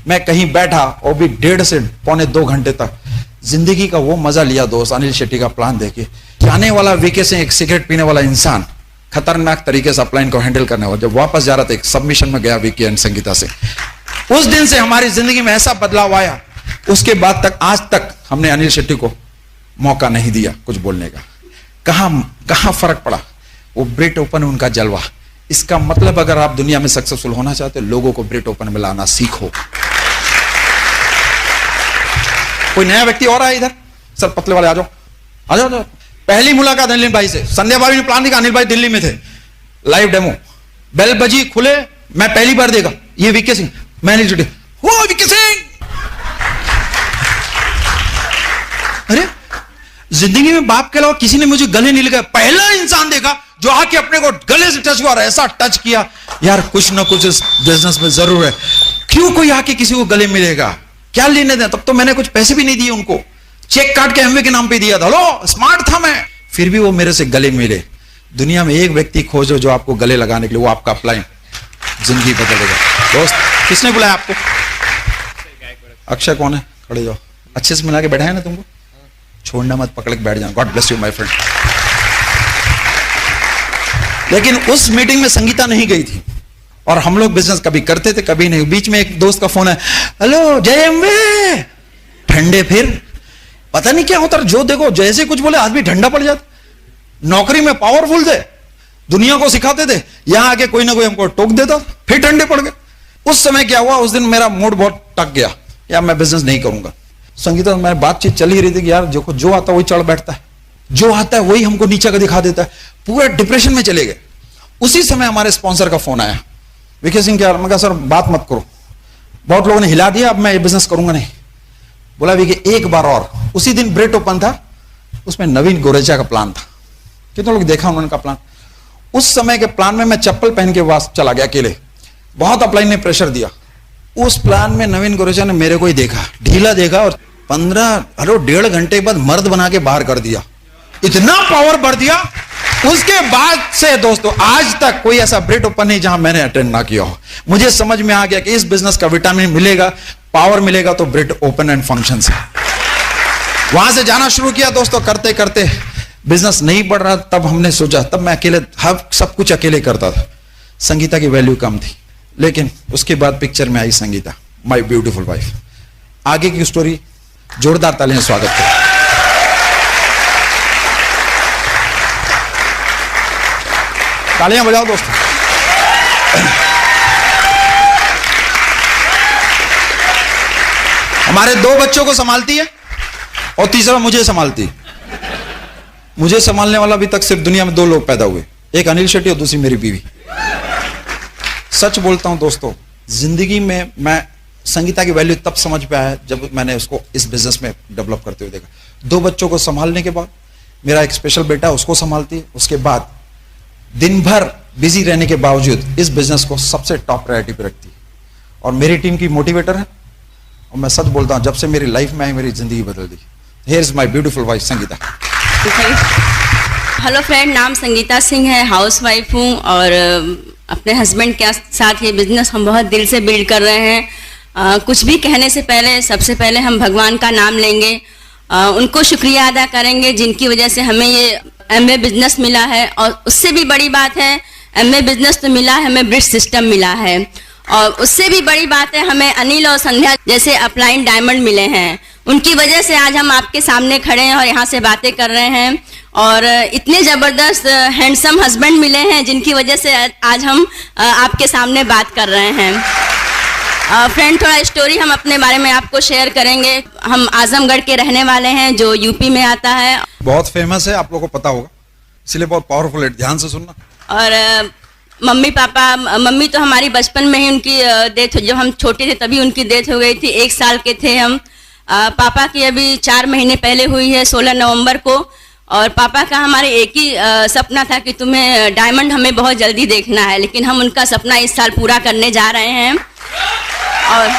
मैं कहीं बैठा, और भी 1.5 से पौने 2 घंटे तक जिंदगी का वो मजा लिया दोस्त, अनिल शेट्टी का प्लान देखे। जाने वाला वीके से एक सिगरेट पीने वाला इंसान, खतरनाक तरीके से अपलाइन को हैंडल करने वाला, जब वापस जा रहा था एक सबमिशन में गया वीके एंड संगीता से। उस दिन से हमारी जिंदगी में ऐसा बदलाव आया, उसके बाद तक आज तक हमने अनिल शेट्टी को मौका नहीं दिया कुछ बोलने का। कहां फर्क पड़ा, वो ब्रेट ओपन उनका जलवा। इसका मतलब अगर आप दुनिया में सक्सेसफुल होना चाहते हो, लोगों को ब्रेट ओपन में लाना सीखो। कोई नया व्यक्ति और आया इधर, सर पतले वाले आ जाओ, आ जाओ। पहली मुलाकात अनिल भाई से, संध्या भाभी ने प्लान दिया, अनिल भाई दिल्ली में थे, लाइव डेमो, बेल बजी, खुले, मैं पहली बार देखा, ये वीके सिंह, मैं अनिल शेट्टी, वो वीके सिंह। अरे जिंदगी में बाप के अलावा किसी ने मुझे गले नहीं लगाया, पहला इंसान देखा जो आके अपने को गले से टच हुआ और ऐसा टच किया, यार कुछ ना कुछ इस बिजनेस में जरूर है। क्यों कोई आके किसी को गले मिलेगा, क्या लेने दें। तब तो मैंने कुछ पैसे भी नहीं दिए उनको, चेक काट के एमवे के नाम पे दिया था। लो, स्मार्ट था मैं, फिर भी वो मेरे से गले मिले। दुनिया में एक व्यक्ति खोजो जो आपको गले लगाने के लिए, वो आपका अपलाइन जिंदगी बदल देगा। दोस्त किसने बुलाया आपको? अक्षय कौन है? खड़े जाओ, अच्छे से मिला के बैठा है ना तुमको, छोड़ना मत, पकड़ के बैठ जाना। God bless you my friend. लेकिन उस मीटिंग में संगीता नहीं गई थी, और हम लोग बिजनेस कभी करते थे कभी नहीं। बीच में एक दोस्त का फोन है, हेलो जय एमवे, ठंडे। फिर पता नहीं क्या होता, जो देखो जैसे कुछ बोले आदमी ठंडा पड़ जाता। नौकरी में पावरफुल थे, दुनिया को सिखाते थे, यहां आके कोई ना कोई हमको टोक देता, फिर ठंडे पड़ गए। उस समय क्या हुआ, उस दिन मेरा मूड बहुत टक गया, यार मैं बिजनेस नहीं करूंगा। संगीता में बातचीत चल ही रही थी कि यार देखो जो आता है वही चढ़ बैठता है, जो आता है वही हमको नीचे का दिखा देता है, पूरा डिप्रेशन में चले गए। उसी समय हमारे स्पॉन्सर का फोन आया, वीके सिंह क्या? मैं कहा सर बात मत करो, बहुत लोगों ने हिला दिया, अब मैं ये बिजनेस करूंगा नहीं। बोला वीके एक बार और। उसी दिन ब्रेट ओपन था, उसमें नवीन गोरेचा का प्लान था, कितने लोग देखा उन्होंने का प्लान। उस समय के प्लान में मैं चप्पल पहन के वास चला गया अकेले, बहुत अपलाइन ने प्रेशर दिया। उस प्लान में नवीन गोरेचा ने मेरे को ही देखा, ढीला देखा, और 1.5 घंटे बाद मर्द बना के बाहर कर दिया, इतना पावर बढ़ दिया। उसके बाद से दोस्तों आज तक कोई ऐसा ब्रेट ओपन नहीं जहां मैंने अटेंड ना किया हो। मुझे समझ में आ गया कि इस बिजनेस का विटामिन मिलेगा, पावर मिलेगा तो ब्रेट ओपन एंड फंक्शन से। वहां से जाना शुरू किया दोस्तों, करते करते बिजनेस नहीं बढ़ रहा, तब हमने सोचा, तब मैं अकेले सब कुछ अकेले करता था, संगीता की वैल्यू कम थी। लेकिन उसके बाद पिक्चर में आई संगीता, माय ब्यूटीफुल वाइफ। आगे की स्टोरी जोरदार तालियां स्वागत करें। तालियां बजाओ दोस्तों। हमारे 2 बच्चों को संभालती है, और तीसरा मुझे संभालती। मुझे संभालने वाला अभी तक सिर्फ दुनिया में 2 लोग पैदा हुए, एक अनिल शेट्टी और दूसरी मेरी बीवी। सच बोलता हूं दोस्तों, जिंदगी में मैं संगीता की वैल्यू तब समझ पे आया जब मैंने उसको इस बिजनेस में डेवलप करते हुए देखा। 2 बच्चों को संभालने के बाद, मेरा एक स्पेशल बेटा है उसको संभालती है, उसके बाद दिन भर बिजी रहने के बावजूद इस बिजनेस को सबसे टॉप प्रायोरिटी पे रखती है और मेरी टीम की मोटिवेटर है। और मैं सच बोलता हूं, जब से मेरी लाइफ में आई मेरी जिंदगी बदल दी। Here is my beautiful wife Sangeeta. Hello friend, नाम संगीता सिंह है, हाउस वाइफ हूँ और अपने हस्बैंड के साथ ये बिजनेस हम बहुत दिल से बिल्ड कर रहे हैं। कुछ भी कहने से पहले सबसे पहले हम भगवान का नाम लेंगे, उनको शुक्रिया अदा करेंगे जिनकी वजह से हमें ये एमवे बिजनेस मिला है। और उससे भी बड़ी बात है, एमवे बिजनेस तो मिला है, हमें ब्रिज सिस्टम मिला है। और उससे भी बड़ी बात है, हमें अनिल और संध्या जैसे अपलाइन डायमंड मिले हैं। उनकी वजह से आज हम आपके सामने खड़े हैं और यहाँ से बातें कर रहे हैं। और इतने ज़बरदस्त हैंडसम हस्बैंड मिले हैं जिनकी वजह से आज हम आपके सामने बात कर रहे हैं। फ्रेंड, थोड़ा स्टोरी हम अपने बारे में आपको शेयर करेंगे। हम आजमगढ़ के रहने वाले हैं जो यूपी में आता है। बहुत फेमस है, आप लोगों को पता होगा, इसलिए बहुत पावरफुल है, ध्यान से सुनना। और मम्मी पापा, मम्मी तो हमारी बचपन में ही उनकी डेथ, जब हम छोटे थे तभी उनकी डेथ हो गई थी, 1 साल के थे हम। पापा की अभी 4 महीने पहले हुई है, 16 नवंबर को। और पापा का हमारे एक ही सपना था कि तुम्हें डायमंड हमें बहुत जल्दी देखना है, लेकिन हम उनका सपना इस साल पूरा करने जा रहे हैं। और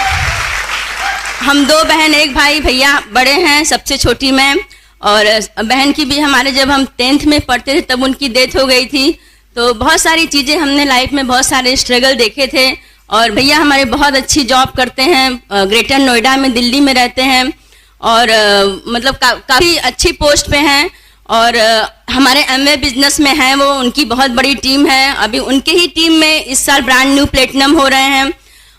हम 2 बहन 1 भाई, भैया बड़े हैं, सबसे छोटी मैं। और बहन की भी हमारे जब हम 10th में पढ़ते थे तब उनकी डेथ हो गई थी। तो बहुत सारी चीज़ें हमने लाइफ में बहुत सारे स्ट्रगल देखे थे। और भैया हमारे बहुत अच्छी जॉब करते हैं, ग्रेटर नोएडा में, दिल्ली में रहते हैं और मतलब काफ़ी अच्छी पोस्ट पे हैं। और हमारे एमवे बिजनेस में हैं वो, उनकी बहुत बड़ी टीम है। अभी उनके ही टीम में इस साल ब्रांड न्यू प्लेटिनम हो रहे हैं।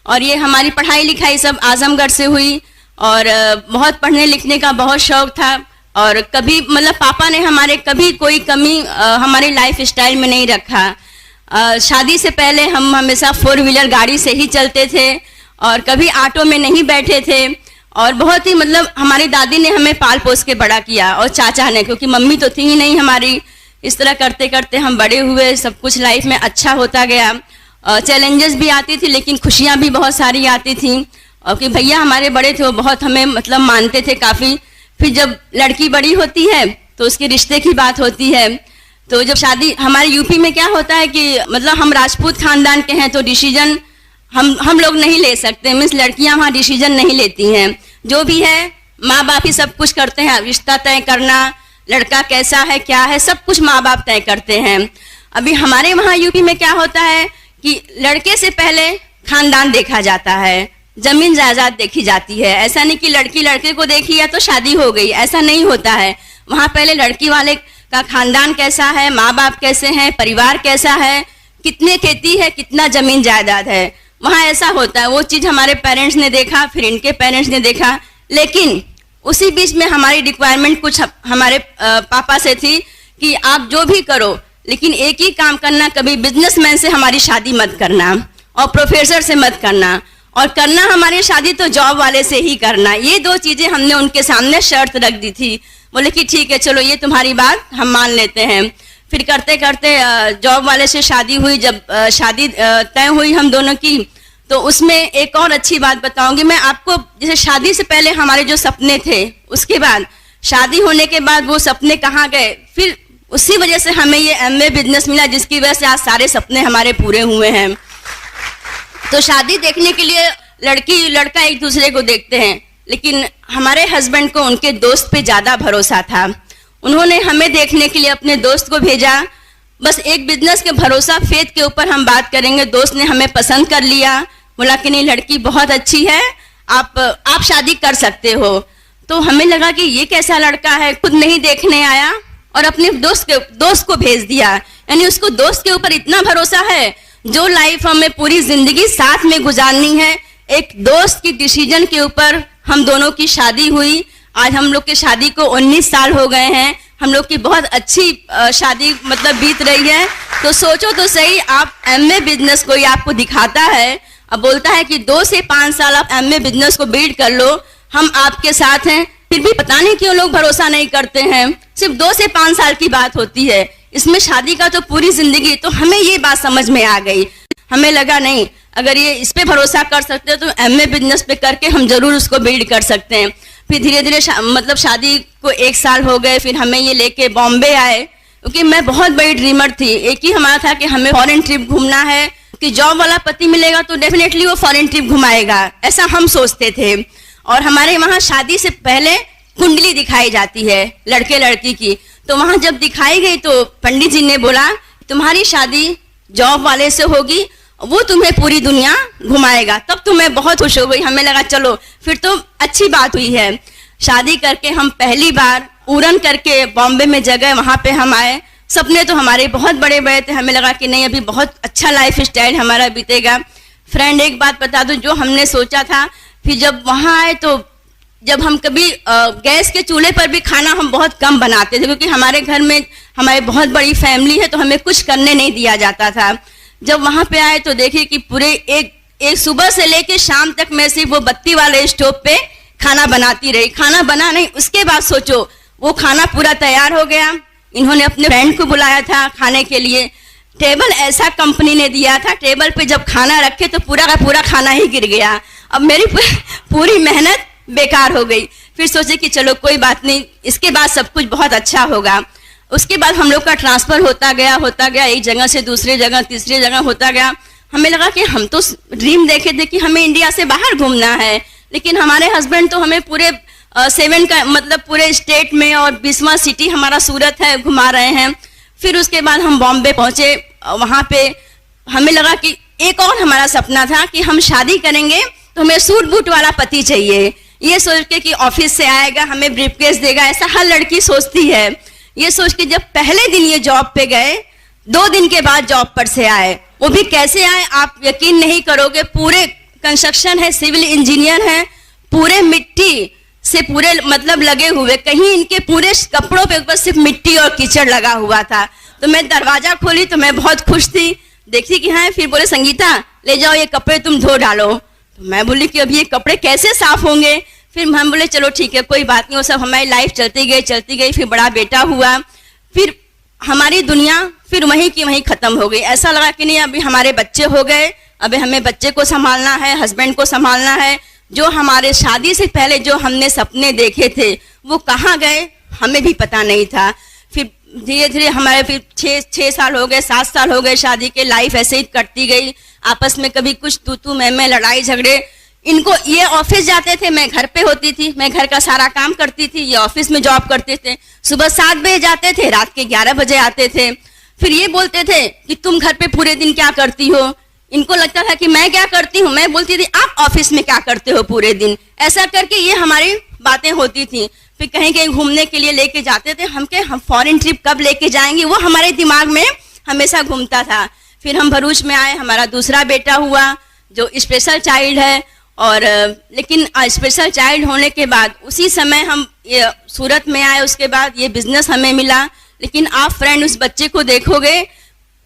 और ये हमारी पढ़ाई लिखाई सब आजमगढ़ से हुई और बहुत पढ़ने लिखने का बहुत शौक था। और कभी मतलब पापा ने हमारे कभी कोई कमी हमारी लाइफ स्टाइल में नहीं रखा। शादी से पहले हम हमेशा 4 व्हीलर गाड़ी से ही चलते थे और कभी ऑटो में नहीं बैठे थे। और बहुत ही मतलब हमारी दादी ने हमें पाल पोस के बड़ा किया और चाचा ने, क्योंकि मम्मी तो थी ही नहीं हमारी। इस तरह करते करते हम बड़े हुए, सब कुछ लाइफ में अच्छा होता गया। चैलेंजेस भी आती थी लेकिन खुशियाँ भी बहुत सारी आती थी। और कि भैया हमारे बड़े थे, वो बहुत हमें मतलब मानते थे काफ़ी। फिर जब लड़की बड़ी होती है तो उसके रिश्ते की बात होती है। तो जब शादी, हमारे यूपी में क्या होता है कि मतलब हम राजपूत खानदान के हैं तो डिसीजन हम लोग नहीं ले सकते, मीन्स लड़कियां वहाँ डिसीजन नहीं लेती हैं। जो भी है माँ बाप ही सब कुछ करते हैं, रिश्ता तय करना, लड़का कैसा है क्या है, सब कुछ माँ बाप तय करते हैं। अभी हमारे वहाँ यूपी में क्या होता है कि लड़के से पहले खानदान देखा जाता है, जमीन जायदाद देखी जाती है। ऐसा नहीं कि लड़की लड़के को देखी या तो शादी हो गई, ऐसा नहीं होता है। वहाँ पहले लड़की वाले का खानदान कैसा है, माँ बाप कैसे हैं, परिवार कैसा है, कितने खेती है, कितना जमीन जायदाद है, वहाँ ऐसा होता है। वो चीज़ हमारे पेरेंट्स ने देखा, फिर इनके पेरेंट्स ने देखा। लेकिन उसी बीच में हमारी रिक्वायरमेंट कुछ हमारे पापा से थी कि आप जो भी करो लेकिन एक ही काम करना, कभी बिजनेसमैन से हमारी शादी मत करना और प्रोफेसर से मत करना, और करना हमारी शादी तो जॉब वाले से ही करना। ये 2 चीज़ें हमने उनके सामने शर्त रख दी थी। बोले कि ठीक है चलो ये तुम्हारी बात हम मान लेते हैं। फिर करते करते जॉब वाले से शादी हुई। जब शादी तय हुई हम दोनों की, तो उसमें एक और अच्छी बात बताऊंगी मैं आपको। जैसे शादी से पहले हमारे जो सपने थे, उसके बाद शादी होने के बाद वो सपने कहाँ गए, फिर उसी वजह से हमें ये एमवे बिजनेस मिला जिसकी वजह से आज सारे सपने हमारे पूरे हुए हैं। तो शादी देखने के लिए लड़की लड़का एक दूसरे को देखते हैं, लेकिन हमारे हस्बैंड को उनके दोस्त पे ज़्यादा भरोसा था। उन्होंने हमें देखने के लिए अपने दोस्त को भेजा। बस एक बिजनेस के भरोसा, फेथ के ऊपर हम बात करेंगे। दोस्त ने हमें पसंद कर लिया, बोला कि नहीं लड़की बहुत अच्छी है, आप शादी कर सकते हो। तो हमें लगा कि ये कैसा लड़का है, खुद नहीं देखने आया और अपने दोस्त को भेज दिया। यानी उसको दोस्त के ऊपर इतना भरोसा है, जो लाइफ हमें पूरी जिंदगी साथ में गुजारनी है, एक दोस्त की डिसीजन के ऊपर हम दोनों की शादी हुई। आज हम लोग की शादी को 19 साल हो गए हैं। हम लोग की बहुत अच्छी शादी मतलब बीत रही है। तो सोचो तो सही, आप एमवे बिजनेस कोई आपको दिखाता है, अब बोलता है कि 2 से 5 साल आप एमवे बिजनेस को बिल्ड कर लो, हम आपके साथ हैं। फिर भी पता नहीं क्यों लोग भरोसा नहीं करते हैं। सिर्फ 2 से 5 साल की बात होती है, इसमें शादी का तो पूरी जिंदगी। तो हमें ये बात समझ में आ गई, हमें लगा नहीं अगर ये इस पे भरोसा कर सकते हो तो एमए बिजनेस पे करके हम जरूर उसको बिल्ड कर सकते हैं। फिर धीरे धीरे मतलब शादी को 1 साल हो गए, फिर हमें ये लेके बॉम्बे आए, क्योंकि मैं बहुत बड़ी ड्रीमर थी। एक ही हमारा था कि हमें फॉरेन ट्रिप घूमना है, कि जॉब वाला पति मिलेगा तो डेफिनेटली वो फॉरेन ट्रिप घुमाएगा, ऐसा हम सोचते थे। और हमारे वहाँ शादी से पहले कुंडली दिखाई जाती है लड़के लड़की की, तो वहां जब दिखाई गई तो पंडित जी ने बोला तुम्हारी शादी जॉब वाले से होगी, वो तुम्हें पूरी दुनिया घुमाएगा। तब तो मैं बहुत खुश हो गई, हमें लगा चलो फिर तो अच्छी बात हुई है। शादी करके हम पहली बार उड़न करके बॉम्बे में जगह, वहां पे हम आए। सपने तो हमारे बहुत बड़े बड़े थे, हमें लगा कि नहीं अभी बहुत अच्छा लाइफ स्टाइल हमारा बीतेगा। फ्रेंड एक बात बता दूं, जो हमने सोचा था, फिर जब वहां आए तो जब हम कभी गैस के चूल्हे पर भी खाना हम बहुत कम बनाते थे, क्योंकि हमारे घर में हमारी बहुत बड़ी फैमिली है तो हमें कुछ करने नहीं दिया जाता था। जब वहां पे आए तो देखिए कि पूरे एक सुबह से लेके शाम तक मैं सिर्फ वो बत्ती वाले स्टोव पे खाना बनाती रही। खाना बना नहीं, उसके बाद सोचो वो खाना पूरा तैयार हो गया, इन्होंने अपने फ्रेंड को बुलाया था खाने के लिए, टेबल ऐसा कंपनी ने दिया था, टेबल पे जब खाना रखे तो पूरा का पूरा खाना ही गिर गया। अब मेरी पूरी मेहनत बेकार हो गई। फिर सोचे कि चलो कोई बात नहीं, इसके बाद सब कुछ बहुत अच्छा होगा। उसके बाद हम लोग का ट्रांसफर होता गया, एक जगह से दूसरी जगह, तीसरी जगह होता गया। हमें लगा कि हम तो ड्रीम देखे थे कि हमें इंडिया से बाहर घूमना है, लेकिन हमारे हस्बैंड तो हमें पूरे 7 का मतलब पूरे स्टेट में और 20वां सिटी हमारा सूरत है घुमा रहे हैं। फिर उसके बाद हम बॉम्बे पहुंचे, वहां पे हमें लगा कि एक और हमारा सपना था कि हम शादी करेंगे तो हमें सूट बूट वाला पति चाहिए। ये सोच के कि ऑफिस से आएगा हमें ब्रीफकेस देगा, ऐसा हर लड़की सोचती है। ये सोच के जब पहले दिन ये जॉब पे गए, 2 दिन के बाद जॉब पर से आए, वो भी कैसे आए आप यकीन नहीं करोगे। पूरे कंस्ट्रक्शन है, सिविल इंजीनियर है, पूरे मिट्टी से पूरे मतलब लगे हुए, कहीं इनके पूरे कपड़ों पे ऊपर सिर्फ मिट्टी और कीचड़ लगा हुआ था। तो मैं दरवाजा खोली तो मैं बहुत खुश थी, देखती कि हाँ। फिर बोले संगीता ले जाओ ये कपड़े तुम धो डालो। तो मैं बोली कि अभी ये कपड़े कैसे साफ होंगे। फिर हम बोले चलो ठीक है कोई बात नहीं, वो सब हमारी लाइफ चलती गई। फिर बड़ा बेटा हुआ, फिर हमारी दुनिया फिर वहीं की वहीं खत्म हो गई। ऐसा लगा कि नहीं अभी हमारे बच्चे हो गए, अभी हमें बच्चे को संभालना है, हस्बैंड को संभालना है। जो हमारे शादी से पहले जो हमने सपने देखे थे वो कहाँ गए हमें भी पता नहीं था। फिर धीरे धीरे हमारे फिर 6 साल हो गए, 7 साल हो गए शादी के, लाइफ ऐसे ही कटती गई। आपस में कभी कुछ तू मैं लड़ाई झगड़े। इनको ये ऑफिस जाते थे, मैं घर पे होती थी, मैं घर का सारा काम करती थी, ये ऑफिस में जॉब करते थे। सुबह 7 बजे जाते थे, रात के 11 बजे आते थे। फिर ये बोलते थे कि तुम घर पे पूरे दिन क्या करती हो। इनको लगता था कि मैं क्या करती हूँ, मैं बोलती थी आप ऑफिस में क्या करते हो पूरे दिन। ऐसा करके ये हमारी बातें होती थी। फिर कहीं कहीं घूमने के लिए लेके जाते थे, हम फॉरेन ट्रिप कब लेके जाएंगे, वो हमारे दिमाग में हमेशा घूमता था। फिर हम भरूच में आए, हमारा दूसरा बेटा हुआ जो स्पेशल चाइल्ड है। और लेकिन स्पेशल चाइल्ड होने के बाद उसी समय हम ये सूरत में आए, उसके बाद ये बिजनेस हमें मिला। लेकिन आप फ्रेंड उस बच्चे को देखोगे,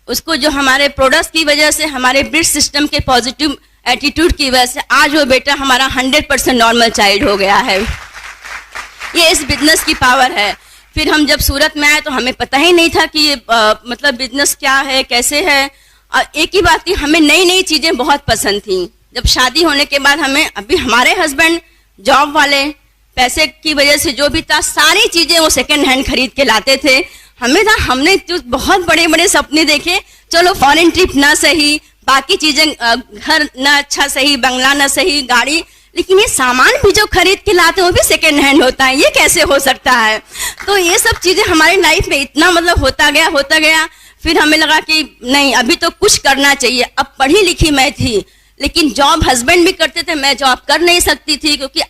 उसको जो हमारे प्रोडक्ट्स की वजह से, हमारे ब्रिड सिस्टम के पॉजिटिव एटीट्यूड की वजह से आज वो बेटा हमारा 100% नॉर्मल चाइल्ड हो गया है। ये इस बिजनेस की पावर है। फिर हम जब सूरत में आए तो हमें पता ही नहीं था कि ये मतलब बिजनेस क्या है, कैसे है। और एक ही बात थी, हमें नई नई चीजें बहुत पसंद थी। जब शादी होने के बाद हमें, अभी हमारे हस्बैंड जॉब वाले, पैसे की वजह से जो भी था सारी चीजें वो सेकंड हैंड खरीद के लाते थे। हमें था, हमने तो बहुत बड़े बड़े सपने देखे, चलो फॉरेन ट्रिप ना सही, बाकी चीजें घर ना अच्छा सही, बंगला ना सही, गाड़ी, लेकिन ये सामान भी जो खरीद के लाते वो भी सेकंड हैंड होता है, ये कैसे हो सकता है। तो ये सब चीजें हमारी लाइफ में इतना मतलब होता गया। फिर हमें लगा कि नहीं अभी तो कुछ करना चाहिए। अब पढ़ी लिखी मैं थी, लेकिन जॉब हस्बैंड भी करते थे, मैं जॉब कर नहीं सकती थी क्योंकि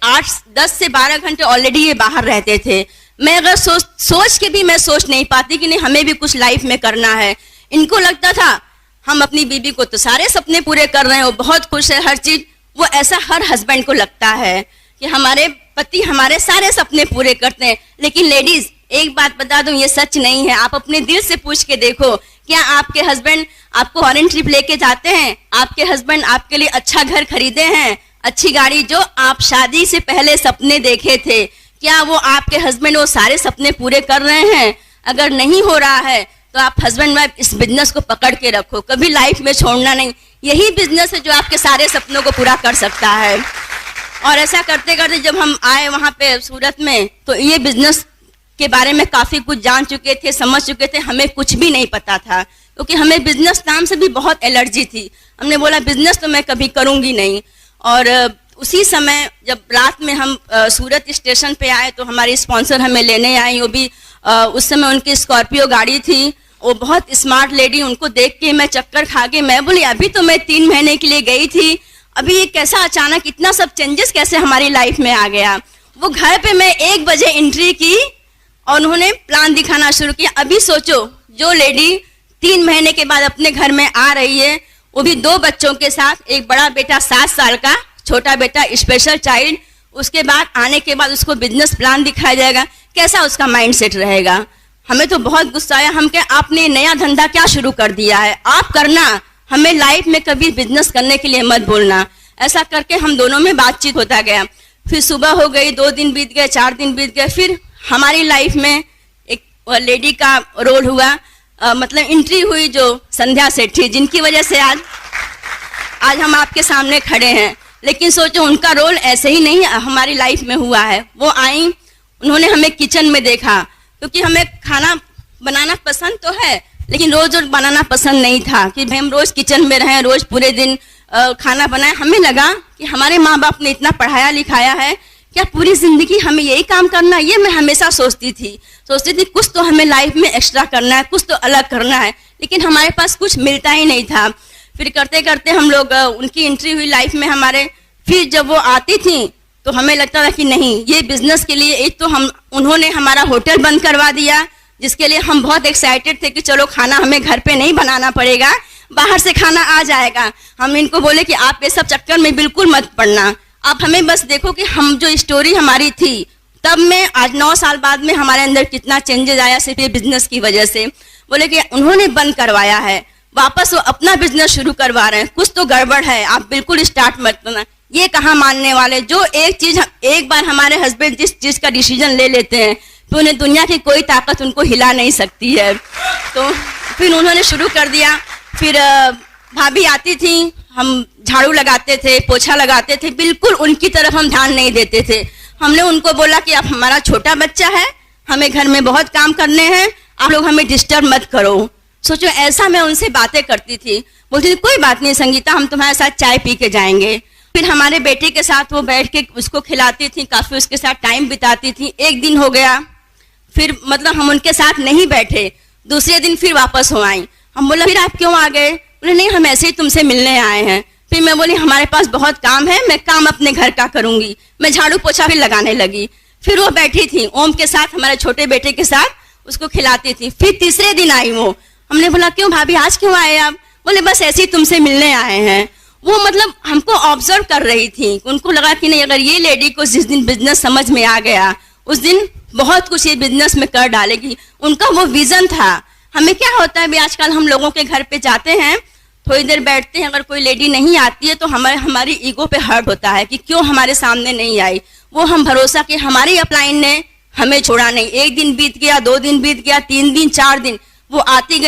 10 से 12 घंटे ऑलरेडी ये बाहर रहते थे। मैं अगर सोच के भी मैं सोच नहीं पाती कि नहीं हमें भी कुछ लाइफ में करना है। इनको लगता था हम अपनी बीबी को तो सारे सपने पूरे कर रहे हैं, वो बहुत खुश है, हर चीज, वो ऐसा हर हस्बैंड को लगता है कि हमारे पति हमारे सारे सपने पूरे करते हैं। लेकिन लेडीज एक बात बता दूं, ये सच नहीं है। आप अपने दिल से पूछ के देखो, क्या आपके हस्बैंड आपको फॉरेन ट्रिप लेके जाते हैं? आपके हस्बैंड आपके लिए अच्छा घर खरीदे हैं, अच्छी गाड़ी, जो आप शादी से पहले सपने देखे थे क्या वो आपके हस्बैंड वो सारे सपने पूरे कर रहे हैं? अगर नहीं हो रहा है तो आप हस्बैंड वाइफ इस बिजनेस को पकड़ के रखो, कभी लाइफ में छोड़ना नहीं। यही बिजनेस है जो आपके सारे सपनों को पूरा कर सकता है। और ऐसा करते करते जब हम आए वहाँ पे सूरत में, तो ये बिजनेस के बारे में काफ़ी कुछ जान चुके थे, समझ चुके थे। हमें कुछ भी नहीं पता था, क्योंकि हमें बिजनेस नाम से भी बहुत एलर्जी थी। हमने बोला बिजनेस तो मैं कभी करूँगी नहीं। और उसी समय जब रात में हम सूरत स्टेशन पे आए तो हमारी स्पॉन्सर हमें लेने आई। वो भी उस समय उनकी स्कॉर्पियो गाड़ी थी, वो बहुत स्मार्ट लेडी। उनको देख के मैं चक्कर खा गई। मैं बोली अभी तो मैं 3 महीने के लिए गई थी, अभी ये कैसा अचानक इतना सब चेंजेस कैसे हमारी लाइफ में आ गया। वो घर पे मैं 1 बजे एंट्री की और उन्होंने प्लान दिखाना शुरू किया। अभी सोचो, जो लेडी 3 महीने के बाद अपने घर में आ रही है, वो भी 2 बच्चों के साथ, एक बड़ा बेटा 7 साल का, छोटा बेटा स्पेशल चाइल्ड। उसके बाद आने के बाद उसको बिजनेस प्लान दिखाया जाएगा, कैसा उसका माइंड सेट रहेगा। हमें तो बहुत गुस्सा आया। हम क्या, आपने नया धंधा क्या शुरू कर दिया है, आप करना, हमें लाइफ में कभी बिजनेस करने के लिए मत बोलना। ऐसा करके हम दोनों में बातचीत होता गया। फिर सुबह हो गई, 2 दिन बीत गए, 4 दिन बीत गए। फिर हमारी लाइफ में एक लेडी का रोल हुआ, मतलब एंट्री हुई, जो संध्या सेठ थी, जिनकी वजह से आज हम आपके सामने खड़े हैं। लेकिन सोचो, उनका रोल ऐसे ही नहीं हमारी लाइफ में हुआ है। वो आई, उन्होंने हमें किचन में देखा, क्योंकि हमें खाना बनाना पसंद तो है, लेकिन रोज रोज बनाना पसंद नहीं था कि हम रोज किचन में रहें, रोज पूरे दिन खाना बनाएं। हमें लगा कि हमारे माँ बाप ने इतना पढ़ाया लिखाया है, क्या पूरी जिंदगी हमें यही काम करना है? ये मैं हमेशा सोचती थी कुछ तो हमें लाइफ में एक्स्ट्रा करना है, कुछ तो अलग करना है, लेकिन हमारे पास कुछ मिलता ही नहीं था। फिर करते करते हम लोग, उनकी एंट्री हुई लाइफ में हमारे। फिर जब वो आती थी तो हमें लगता था कि नहीं, ये बिजनेस के लिए एक तो उन्होंने हमारा होटल बंद करवा दिया, जिसके लिए हम बहुत एक्साइटेड थे कि चलो खाना हमें घर पे नहीं बनाना पड़ेगा, बाहर से खाना आ जाएगा। हम इनको बोले कि आप ये सब चक्कर में बिल्कुल मत पड़ना, आप हमें बस देखो कि हम जो स्टोरी हमारी थी तब में आज 9 साल बाद में हमारे अंदर कितना चेंजेस आया सिर्फ ये बिजनेस की वजह से। बोले कि उन्होंने बंद करवाया है, वापस वो अपना बिजनेस शुरू करवा रहे हैं, कुछ तो गड़बड़ है, आप बिल्कुल स्टार्ट मत करना। ये कहाँ मानने वाले, जो एक बार हमारे हस्बैंड जिस चीज का डिसीजन ले लेते हैं तो उन्हें दुनिया की कोई ताकत उनको हिला नहीं सकती है। तो फिर उन्होंने शुरू कर दिया। फिर भाभी आती थी, हम झाड़ू लगाते थे, पोछा लगाते थे, बिल्कुल उनकी तरफ हम ध्यान नहीं देते थे। हमने उनको बोला कि अब हमारा छोटा बच्चा है, हमें घर में बहुत काम करने हैं, आप लोग हमें डिस्टर्ब मत करो। सोचो, ऐसा मैं उनसे बातें करती थी। बोलती थी कोई बात नहीं संगीता, हम तुम्हारे साथ चाय पी के जाएंगे। फिर हमारे बेटे के साथ वो बैठ के उसको खिलाती थी, काफी उसके साथ टाइम बिताती थी। एक दिन हो गया, फिर मतलब हम उनके साथ नहीं बैठे, दूसरे दिन फिर वापस हो आई। हम बोला फिर आप क्यों आ गए? बोले नहीं, हम ऐसे ही तुमसे मिलने आए हैं। फिर मैं बोली हमारे पास बहुत काम है, मैं काम अपने घर का करूंगी। मैं झाड़ू पोछा फिर लगाने लगी। फिर वो बैठी थी ओम के साथ, हमारे छोटे बेटे के साथ, उसको खिलाती थी। फिर तीसरे दिन आई वो। हमने बोला क्यों भाभी, आज क्यों आए आप? बोले बस ऐसे ही तुमसे मिलने आए हैं। वो मतलब हमको ऑब्जर्व कर रही थी, उनको लगा कि नहीं, अगर ये लेडी को जिस दिन बिजनेस समझ में आ गया उस दिन बहुत कुछ ये बिजनेस में कर डालेगी। उनका वो विजन था। हमें क्या होता है भी, आजकल हम लोगों के घर पे जाते हैं, थोड़ी देर बैठते हैं, अगर कोई लेडी नहीं आती है तो हमारी ईगो पे हर्ट होता है कि क्यों हमारे सामने नहीं आई। वो हम भरोसा कि हमारी अपलाइन ने हमें छोड़ा नहीं। 1 दिन बीत गया, 2 दिन बीत गया, 3 दिन, 4 दिन, वो आती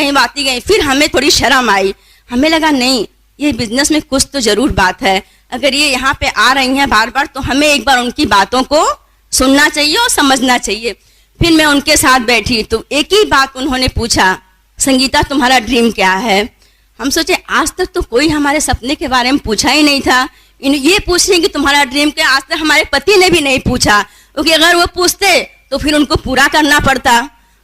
गई। फिर हमें थोड़ी शर्म आई। हमें लगा नहीं, ये बिजनेस में कुछ तो जरूर बात है। अगर ये यहाँ पे आ रही हैं बार बार, तो हमें एक बार उनकी बातों को सुनना चाहिए और समझना चाहिए। फिर मैं उनके साथ बैठी तो एक ही बात उन्होंने पूछा, संगीता तुम्हारा ड्रीम क्या है? हम सोचे आज तक तो कोई हमारे सपने के बारे में पूछा ही नहीं था, ये पूछ रहे कि तुम्हारा ड्रीम क्या? आज तक हमारे पति ने भी नहीं पूछा, क्योंकि अगर वो पूछते तो फिर उनको पूरा करना पड़ता।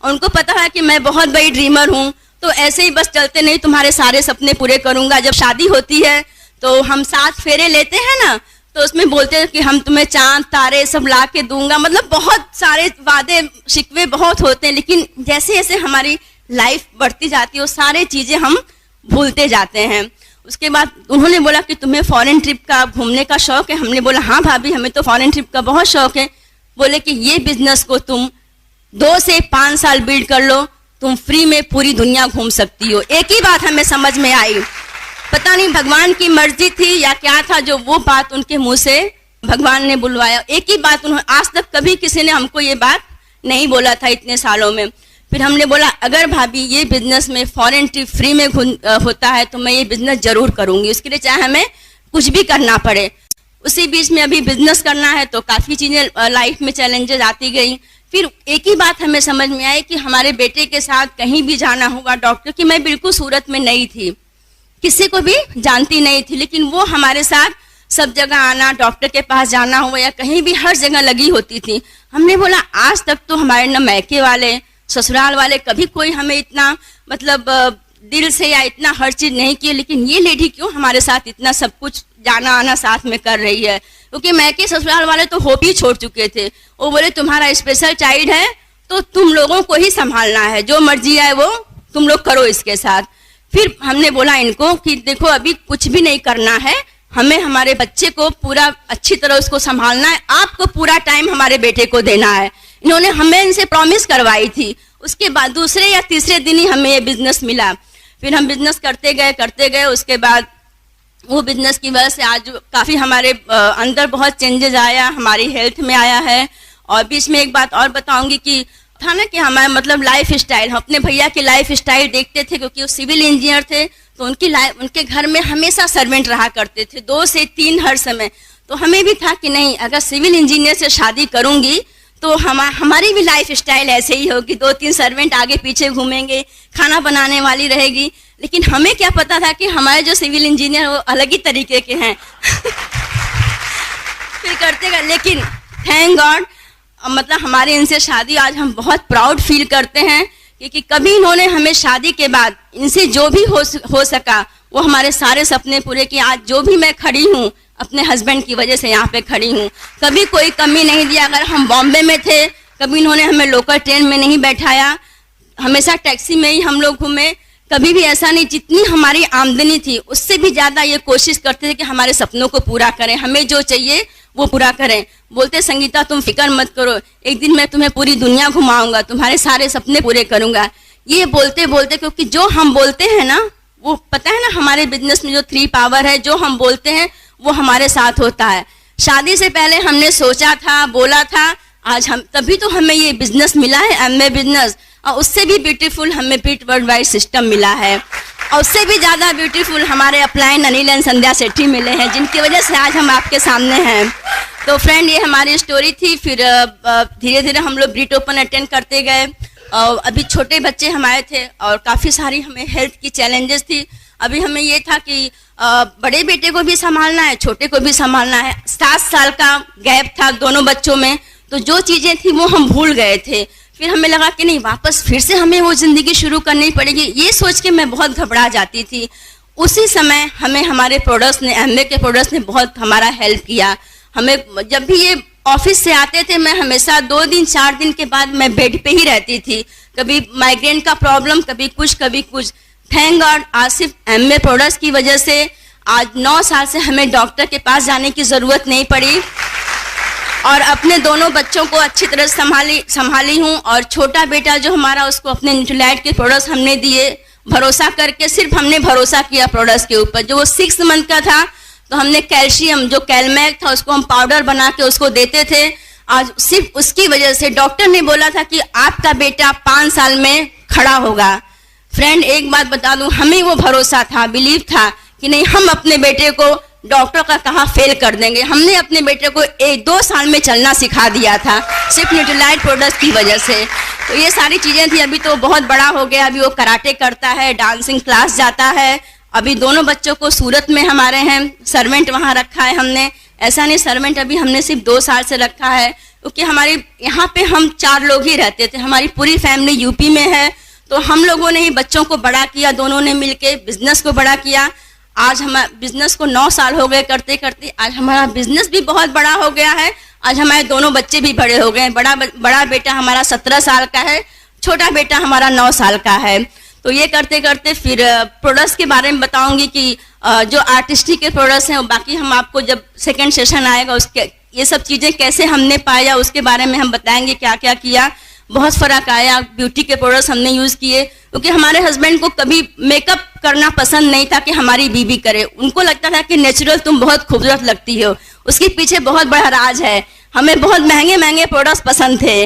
और उनको पता है कि मैं बहुत बड़ी ड्रीमर हूँ, तो ऐसे ही बस चलते नहीं, तुम्हारे सारे सपने पूरे करूंगा। जब शादी होती है तो हम 7 फेरे लेते हैं ना, तो उसमें बोलते हैं कि हम तुम्हें चांद तारे सब ला के दूंगा। मतलब बहुत सारे वादे शिकवे बहुत होते हैं, लेकिन जैसे जैसे हमारी लाइफ बढ़ती जाती है वो सारे चीजें हम भूलते जाते हैं। उसके बाद उन्होंने बोला कि तुम्हें फॉरेन ट्रिप का घूमने का शौक है? हमने बोला हाँ भाभी, हमें तो फॉरेन ट्रिप का बहुत शौक है। बोले कि ये बिजनेस को तुम 2 से 5 साल बिल्ड कर लो, तुम फ्री में पूरी दुनिया घूम सकती हो। एक ही बात हमें समझ में आई, पता नहीं भगवान की मर्जी थी या क्या था, जो वो बात उनके मुंह से भगवान ने बुलवाया। एक ही बात उन्होंने, आज तक कभी किसी ने हमको ये बात नहीं बोला था इतने सालों में। फिर हमने बोला अगर भाभी ये बिजनेस में फॉरेन ट्रिप फ्री में होता है तो मैं ये बिजनेस जरूर करूंगी, उसके लिए चाहे हमें कुछ भी करना पड़े। उसी बीच में अभी बिजनेस करना है तो काफ़ी चीज़ें लाइफ में चैलेंजेस आती गई। फिर एक ही बात हमें समझ में आई कि हमारे बेटे के साथ कहीं भी जाना होगा डॉक्टर की, मैं बिल्कुल सूरत में नई थी, किसी को भी जानती नहीं थी, लेकिन वो हमारे साथ सब जगह आना, डॉक्टर के पास जाना हो या कहीं भी हर जगह लगी होती थी। हमने बोला आज तक तो हमारे न मैके वाले ससुराल वाले कभी कोई हमें इतना मतलब दिल से या इतना हर चीज नहीं की, लेकिन ये लेडी क्यों हमारे साथ इतना सब कुछ जाना आना साथ में कर रही है। क्योंकि मैके ससुराल वाले तो होप ही छोड़ चुके थे। वो बोले तुम्हारा स्पेशल चाइल्ड है तो तुम लोगों को ही संभालना है, जो मर्जी आए वो तुम लोग करो इसके साथ। फिर हमने बोला इनको कि देखो अभी कुछ भी नहीं करना है, हमें हमारे बच्चे को पूरा अच्छी तरह उसको संभालना है, आपको पूरा टाइम हमारे बेटे को देना है। इन्होंने हमें इनसे प्रॉमिस करवाई थी। उसके बाद दूसरे या तीसरे दिन ही हमें ये बिजनेस मिला। फिर हम बिजनेस करते गए। उसके बाद वो बिजनेस की वजह से आज काफ़ी हमारे अंदर बहुत चेंजेस आया, हमारी हेल्थ में आया है। और बीच में एक बात और बताऊंगी कि था ना कि हमारा मतलब लाइफ स्टाइल, हम अपने भैया की लाइफ स्टाइल देखते थे क्योंकि वो सिविल इंजीनियर थे, तो उनके घर में हमेशा सर्वेंट रहा करते थे, 2 से 3 हर समय। तो हमें भी था कि नहीं अगर सिविल इंजीनियर से शादी करूंगी तो हमारी भी लाइफ स्टाइल ऐसे ही होगी, 2-3 सर्वेंट आगे पीछे घूमेंगे, खाना बनाने वाली रहेगी। लेकिन हमें क्या पता था कि हमारे जो सिविल इंजीनियर वो अलग ही तरीके के हैं। फिर करते गए, लेकिन थैंक गॉड मतलब हमारे इनसे शादी आज हम बहुत प्राउड फील करते हैं क्योंकि कभी इन्होंने हमें शादी के बाद इनसे जो भी हो सका वो हमारे सारे सपने पूरे किए। आज जो भी मैं खड़ी हूँ अपने हस्बैंड की वजह से यहाँ पे खड़ी हूँ, कभी कोई कमी नहीं दिया। अगर हम बॉम्बे में थे कभी इन्होंने हमें लोकल ट्रेन में नहीं बैठाया, हमेशा टैक्सी में ही हम लोग घूमे, कभी भी ऐसा नहीं। जितनी हमारी आमदनी थी उससे भी ज़्यादा ये कोशिश करते थे कि हमारे सपनों को पूरा करें, हमें जो चाहिए वो पूरा करें। बोलते संगीता तुम फिक्र मत करो, एक दिन मैं तुम्हें पूरी दुनिया घुमाऊंगा, तुम्हारे सारे सपने पूरे करूंगा। ये बोलते बोलते क्योंकि जो हम बोलते हैं ना वो पता है ना हमारे बिजनेस में जो 3 पावर है, जो हम बोलते हैं वो हमारे साथ होता है। शादी से पहले हमने सोचा था, बोला था, आज हम तभी तो हमें ये बिजनेस मिला है, एमवे बिजनेस। और उससे भी ब्यूटीफुल हमें बीट वर्ल्ड वाइड सिस्टम मिला है, और उससे भी ज़्यादा ब्यूटीफुल हमारे अपलाइन अनिल एंड संध्या सेठी मिले हैं, जिनकी वजह से आज हम आपके सामने हैं। तो फ्रेंड ये हमारी स्टोरी थी। फिर धीरे धीरे हम लोग ब्रीट ओपन अटेंड करते गए। और अभी छोटे बच्चे हमारे थे और काफ़ी सारी हमें हेल्थ की चैलेंजेस थी। अभी हमें ये था कि बड़े बेटे को भी संभालना है, छोटे को भी संभालना है। 7 साल का गैप था दोनों बच्चों में, तो जो चीज़ें थी वो हम भूल गए थे। फिर हमें लगा कि नहीं वापस फिर से हमें वो ज़िंदगी शुरू करनी पड़ेगी, ये सोच के मैं बहुत घबरा जाती थी। उसी समय हमें हमारे प्रोडक्ट्स ने, एमवे के प्रोडक्ट्स ने बहुत हमारा हेल्प किया। हमें जब भी ये ऑफिस से आते थे मैं हमेशा 2 दिन 4 दिन के बाद मैं बेड पे ही रहती थी, कभी माइग्रेन का प्रॉब्लम, कभी कुछ। थैंक गॉड आज सिर्फ एमवे प्रोडक्ट्स की वजह से आज 9 साल से हमें डॉक्टर के पास जाने की ज़रूरत नहीं पड़ी और अपने दोनों बच्चों को अच्छी तरह संभाली हूँ। और छोटा बेटा जो हमारा, उसको अपने न्यूट्रीलाइट के प्रोडक्ट्स हमने दिए, भरोसा करके सिर्फ हमने भरोसा किया प्रोडक्ट्स के ऊपर। जो वो 6 मंथ का था तो हमने कैल्शियम जो कैलमैक था उसको हम पाउडर बना के उसको देते थे। आज सिर्फ उसकी वजह से डॉक्टर ने बोला था कि आपका बेटा 5 साल में खड़ा होगा। फ्रेंड एक बात बता दूं, हमें वो भरोसा था, बिलीव था कि नहीं हम अपने बेटे को डॉक्टर का कहा फेल कर देंगे। हमने अपने बेटे को 1-2 साल में चलना सिखा दिया था सिर्फ न्यूट्रीलाइट प्रोडक्ट्स की वजह से। तो ये सारी चीज़ें थी। अभी तो बहुत बड़ा हो गया, अभी वो कराटे करता है, डांसिंग क्लास जाता है। अभी दोनों बच्चों को सूरत में हमारे हैं, सर्वेंट वहाँ रखा है हमने। ऐसा नहीं सर्वेंट अभी हमने सिर्फ 2 साल से रखा है, क्योंकि हमारे यहाँ पे हम 4 लोग ही रहते थे, हमारी पूरी फैमिली यूपी में है। तो हम लोगों ने ही बच्चों को बड़ा किया, दोनों ने मिलके बिजनेस को बड़ा किया। आज हमारे बिजनेस को 9 साल हो गए करते करते, आज हमारा बिजनेस भी बहुत बड़ा हो गया है। आज हमारे दोनों बच्चे भी बड़े हो गए। बड़ा बेटा हमारा 17 साल का है, छोटा बेटा हमारा 9 साल का है। तो ये करते करते फिर प्रोडक्ट्स के बारे में बताऊंगी कि जो आर्टिस्टिक के प्रोडक्ट्स हैं, बाकी हम आपको जब सेकंड सेशन आएगा उसके ये सब चीज़ें कैसे हमने पाया उसके बारे में हम बताएंगे क्या क्या किया। बहुत फर्क आया। ब्यूटी के प्रोडक्ट्स हमने यूज किए, क्योंकि हमारे हस्बैंड को कभी मेकअप करना पसंद नहीं था कि हमारी बीवी करे। उनको लगता था कि नेचुरल तुम बहुत खूबसूरत लगती हो। उसके पीछे बहुत बड़ा राज है। हमें बहुत महंगे महंगे प्रोडक्ट्स पसंद थे,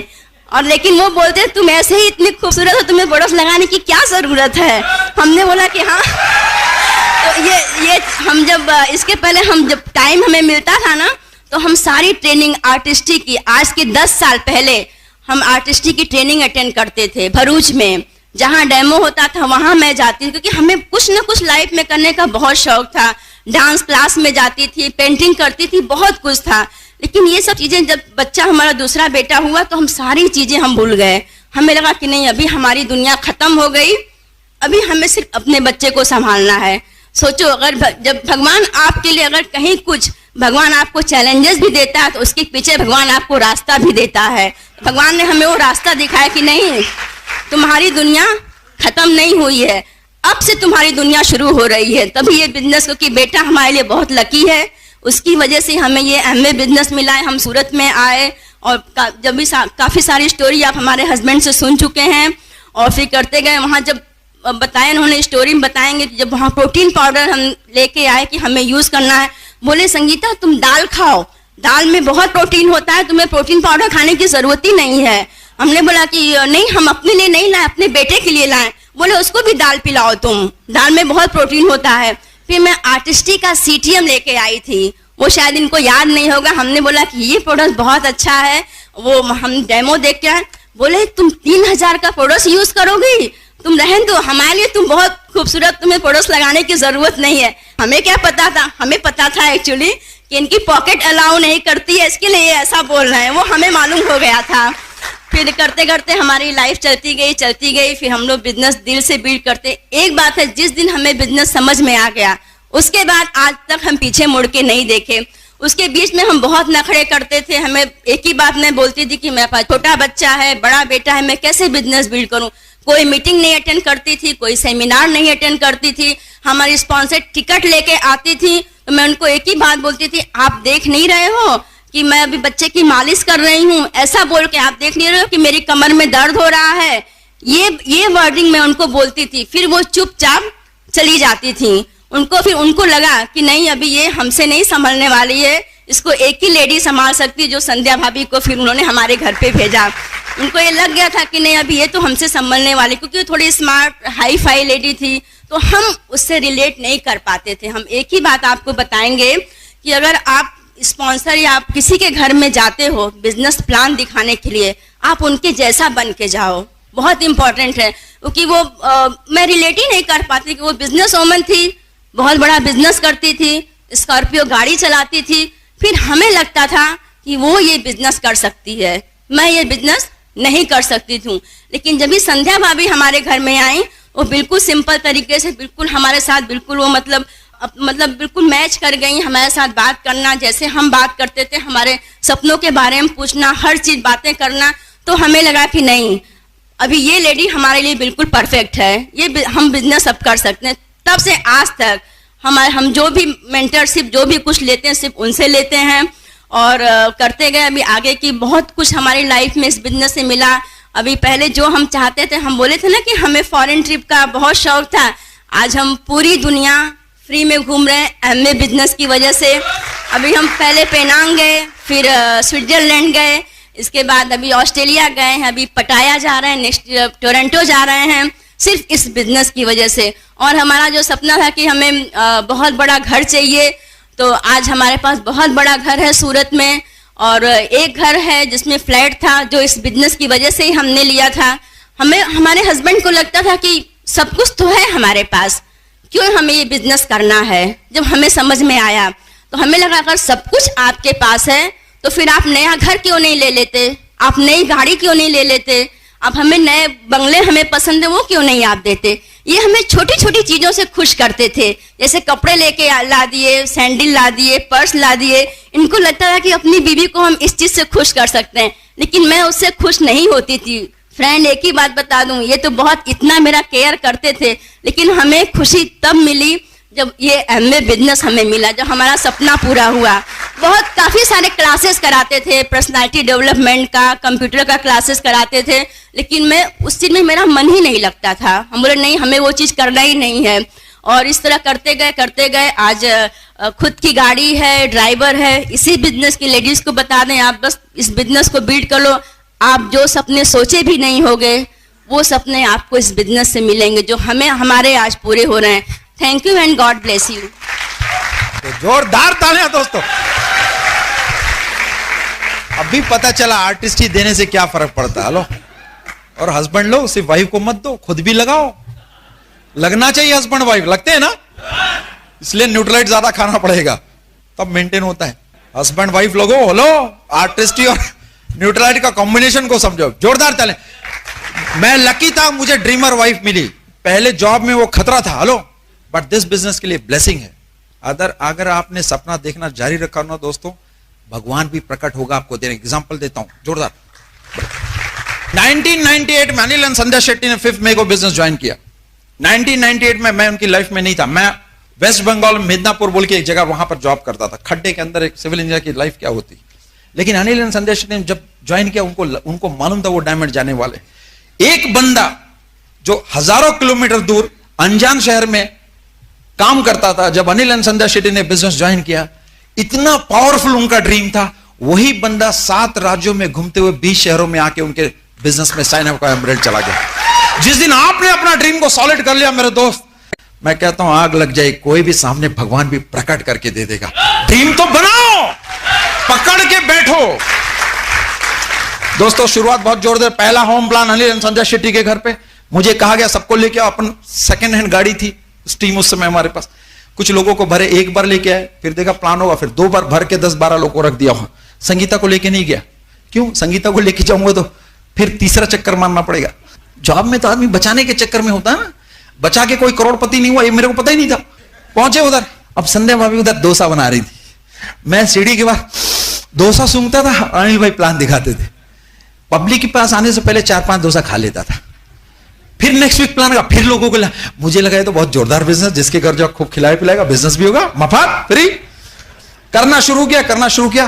और लेकिन वो बोलते तुम ऐसे ही इतनी खूबसूरत हो, तुम्हें प्रोडक्ट्स लगाने की क्या जरूरत है। हमने बोला कि हाँ। तो ये हम जब इसके पहले हम जब टाइम हमें मिलता था ना, तो हम सारी ट्रेनिंग आर्टिस्टी की, आज के 10 साल पहले हम आर्टिस्टी की ट्रेनिंग अटेंड करते थे भरूच में। जहाँ डेमो होता था वहां मैं जाती थी, क्योंकि हमें कुछ ना कुछ लाइफ में करने का बहुत शौक था। डांस क्लास में जाती थी, पेंटिंग करती थी, बहुत कुछ था। लेकिन ये सब चीजें जब बच्चा हमारा दूसरा बेटा हुआ तो हम सारी चीजें हम भूल गए। हमें लगा कि नहीं, अभी हमारी दुनिया खत्म हो गई, अभी हमें सिर्फ अपने बच्चे को संभालना है। सोचो, अगर जब भगवान आपके लिए अगर कहीं कुछ भगवान आपको चैलेंजेस भी देता है, तो उसके पीछे भगवान आपको रास्ता भी देता है। भगवान ने हमें वो रास्ता दिखाया कि नहीं, तुम्हारी दुनिया खत्म नहीं हुई है, अब से तुम्हारी दुनिया शुरू हो रही है। तभी ये बिजनेस, क्योंकि बेटा हमारे लिए बहुत लकी है, उसकी वजह से हमें ये एमवे बिजनेस मिला है। हम सूरत में आए, और जब भी काफी सारी स्टोरी आप हमारे हस्बैंड से सुन चुके हैं, और फिर करते गए। वहाँ जब बताया उन्होंने, स्टोरी में बताएंगे, जब वहाँ प्रोटीन पाउडर हम लेके आए कि हमें यूज करना है, बोले संगीता तुम दाल खाओ, दाल में बहुत प्रोटीन होता है, तुम्हें प्रोटीन पाउडर खाने की जरूरत ही नहीं है। हमने बोला कि नहीं, हम अपने लिए नहीं लाए, अपने बेटे के लिए लाए। बोले उसको भी दाल पिलाओ तुम, दाल में बहुत प्रोटीन होता है। फिर मैं आर्टिस्टी का सीटीएम लेके आई थी, वो शायद इनको याद नहीं होगा। हमने बोला कि ये प्रोडक्ट बहुत अच्छा है, वो हम डेमो देख के आए। बोले तुम 3000 का प्रोडक्ट यूज करोगी, तुम रहने दो, हमारे लिए तुम बहुत खूबसूरत, तुम्हें प्रोडक्ट्स लगाने की जरूरत नहीं है। हमें क्या पता था, हमें पता था एक्चुअली कि इनकी पॉकेट अलाउ नहीं करती है, इसके लिए ऐसा बोल रहे हैं, वो हमें मालूम हो गया था। फिर करते करते हमारी लाइफ चलती गई। फिर हम लोग बिजनेस दिल से बिल्ड करते। एक बात है, जिस दिन हमें बिजनेस समझ में आ गया, उसके बाद आज तक हम पीछे मुड़ के नहीं देखे। उसके बीच में हम बहुत नखरे करते थे। हमें एक ही बात मैं बोलती थी कि मेरे पास छोटा बच्चा है, बड़ा बेटा है, मैं कैसे बिजनेस बिल्ड करूं। कोई मीटिंग नहीं अटेंड करती थी, कोई सेमिनार नहीं अटेंड करती थी। हमारी स्पॉन्सर टिकट लेके आती थी, तो मैं उनको एक ही बात बोलती थी, आप देख नहीं रहे हो कि मैं अभी बच्चे की मालिश कर रही हूँ, ऐसा बोल के आप देख नहीं रहे हो कि मेरी कमर में दर्द हो रहा है। ये वर्डिंग मैं उनको बोलती थी। फिर वो चुपचाप चली जाती थी। उनको लगा कि नहीं, अभी ये हमसे नहीं संभलने वाली है, इसको एक ही लेडी संभाल सकती है, जो संध्या भाभी को फिर उन्होंने हमारे घर पे भेजा। उनको ये लग गया था कि नहीं, अभी ये तो हमसे संभलने वाली, क्योंकि वो थोड़ी स्मार्ट हाई फाई लेडी थी, तो हम उससे रिलेट नहीं कर पाते थे। हम एक ही बात आपको बताएंगे कि अगर आप स्पॉन्सर या आप किसी के घर में जाते हो बिजनेस प्लान दिखाने के लिए, आप उनके जैसा बन के जाओ, बहुत इंपॉर्टेंट है। क्योंकि वो मैं रिलेट ही नहीं कर पाती कि वो बिजनेस वूमन थी, बहुत बड़ा बिजनेस करती थी, स्कॉर्पियो गाड़ी चलाती थी। फिर हमें लगता था कि वो ये बिजनेस कर सकती है, मैं ये बिजनेस नहीं कर सकती थी। लेकिन जब भी संध्या भाभी हमारे घर में आई, वो बिल्कुल सिंपल तरीके से, बिल्कुल हमारे साथ बिल्कुल वो मतलब बिल्कुल मैच कर गई हमारे साथ बात करना, जैसे हम बात करते थे, हमारे सपनों के बारे में पूछना, हर चीज बातें करना। तो हमें लगा कि नहीं, अभी ये लेडी हमारे लिए बिल्कुल परफेक्ट है, ये हम बिजनेस अब कर सकते हैं। तब से आज तक हम जो भी मेंटरशिप जो भी कुछ लेते हैं सिर्फ उनसे लेते हैं, और करते गए। अभी आगे की बहुत कुछ हमारी लाइफ में इस बिजनेस से मिला। अभी पहले जो हम चाहते थे, हम बोले थे ना कि हमें फॉरेन ट्रिप का बहुत शौक था, आज हम पूरी दुनिया फ्री में घूम रहे हैं एमवे बिजनेस की वजह से। अभी हम पहले पेनांग गए, फिर स्विट्जरलैंड गए, इसके बाद अभी ऑस्ट्रेलिया गए हैं, अभी पटाया जा रहे हैं, नेक्स्ट टोरंटो जा रहे हैं, सिर्फ इस बिजनेस की वजह से। और हमारा जो सपना था कि हमें बहुत बड़ा घर चाहिए, तो आज हमारे पास बहुत बड़ा घर है सूरत में, और एक घर है जिसमें फ्लैट था, जो इस बिजनेस की वजह से ही हमने लिया था। हमारे हस्बैंड को लगता था कि सब कुछ तो है हमारे पास, क्यों हमें ये बिजनेस करना है। जब हमें समझ में आया तो हमें लगा अगर सब कुछ आपके पास है तो फिर आप नया घर क्यों नहीं ले लेते, आप नई गाड़ी क्यों नहीं ले लेते, आप हमें नए बंगले हमें पसंद है वो क्यों नहीं आप देते। ये हमें छोटी छोटी चीजों से खुश करते थे, जैसे कपड़े लेके ला दिए, सैंडल ला दिए, पर्स ला दिए। इनको लगता था कि अपनी बीवी को हम इस चीज से खुश कर सकते हैं, लेकिन मैं उससे खुश नहीं होती थी। फ्रेंड, एक ही बात बता दूं, ये तो बहुत इतना मेरा केयर करते थे, लेकिन हमें खुशी तब मिली जब ये एमए बिजनेस हमें मिला, जब हमारा सपना पूरा हुआ। बहुत काफ़ी सारे क्लासेस कराते थे, पर्सनालिटी डेवलपमेंट का, कंप्यूटर का क्लासेस कराते थे, लेकिन मैं उस चीज़ में मेरा मन ही नहीं लगता था। हम बोले नहीं, हमें वो चीज़ करना ही नहीं है। और इस तरह करते गए आज खुद की गाड़ी है, ड्राइवर है। इसी बिजनेस की लेडीज़ को बता दें, आप बस इस बिजनेस को बिल्ड कर लो, आप जो सपने सोचे भी नहीं होंगे वो सपने आपको इस बिजनेस से मिलेंगे, जो हमारे आज पूरे हो रहे हैं। Thank you and God bless you. तो जोरदार तालियां दोस्तों। अभी पता चला आर्टिस्ट ही देने से क्या फर्क पड़ता है। हेलो, और हस्बैंड लो, सिर्फ वाइफ को मत दो, खुद भी लगाओ। लगना चाहिए हस्बैंड वाइफ, लगते हैं ना, इसलिए न्यूट्रलाइट ज्यादा खाना पड़ेगा तब मेंटेन होता है। हस्बैंड वाइफ लोगो, हेलो, आर्टिस्टी और न्यूट्रलाइट का कॉम्बिनेशन को समझो। जोरदार चले। मैं लकी था, मुझे ड्रीमर वाइफ मिली। पहले जॉब में वो खतरा था, हेलो, बट दिस बिजनेस के लिए ब्लेसिंग है। अगर आपने सपना देखना जारी रखा ना दोस्तों, भगवान भी प्रकट होगा आपको। देने एग्जांपल देता हूं, जोरदार। 1998 में अनिल एंड संध्या शेट्टी ने 5 मई को बिजनेस ज्वाइन किया। 1998 में मैं उनकी लाइफ में नहीं था। मैं वेस्ट बंगाल में मिदनापुर बोल के एक जगह, वहां पर जॉब करता था। खड्डे के अंदर एक सिविल इंजीनियर की लाइफ क्या होती। लेकिन अनिल एंड संध्या शेट्टी ने जब ज्वाइन किया, उनको मालूम था वो डायमंड जाने वाले। एक बंदा जो हजारों किलोमीटर दूर अनजान शहर में काम करता था, जब अनिल एंड संध्या शेट्टी ने बिजनेस ज्वाइन किया, इतना पावरफुल उनका ड्रीम था। वही बंदा 7 राज्यों में घूमते हुए 20 शहरों में आके उनके बिजनेस में साइन अप का एमरेट चला गया। जिस दिन आपने अपना ड्रीम को सॉलिड कर लिया मेरे दोस्त, मैं कहता हूं आग लग जाए, कोई भी सामने भगवान भी प्रकट करके दे देगा। ड्रीम तो बनाओ, पकड़ के बैठो। दोस्तों शुरुआत बहुत जोरदार। पहला होम प्लान अनिल एंड संध्या शेट्टी के घर पे। मुझे कहा गया सबको लेके आओ। अपन सेकेंड हैंड गाड़ी थी स्टीम उस समय हमारे पास। कुछ लोगों को भरे, एक बार लेके आए, फिर देखा प्लान होगा, फिर 2 बार भर के 10-12 लोगों को रख दिया। संगीता को लेके नहीं गया। क्यों? संगीता को लेके जाऊंगा तो फिर तीसरा चक्कर मारना पड़ेगा। जॉब में तो आदमी बचाने के चक्कर में होता है ना, बचा के कोई करोड़पति नहीं हुआ, ये मेरे को पता ही नहीं था। पहुंचे उधर, अब संध्या भाभी उधर डोसा बना रही थी। मैं सीढ़ी के बाद डोसा सूंघता था, अनिल भाई प्लान दिखाते थे। पब्लिक के पास आने से पहले 4-5 डोसा खा लेता था। फिर नेक्स्ट वीक प्लान का, फिर लोगों को मुझे लगा ये तो बहुत जोरदार बिजनेस, जिसके घर जो खूब खिलाए पिलाएगा, बिजनेस भी होगा, मफत फ्री। करना शुरू किया।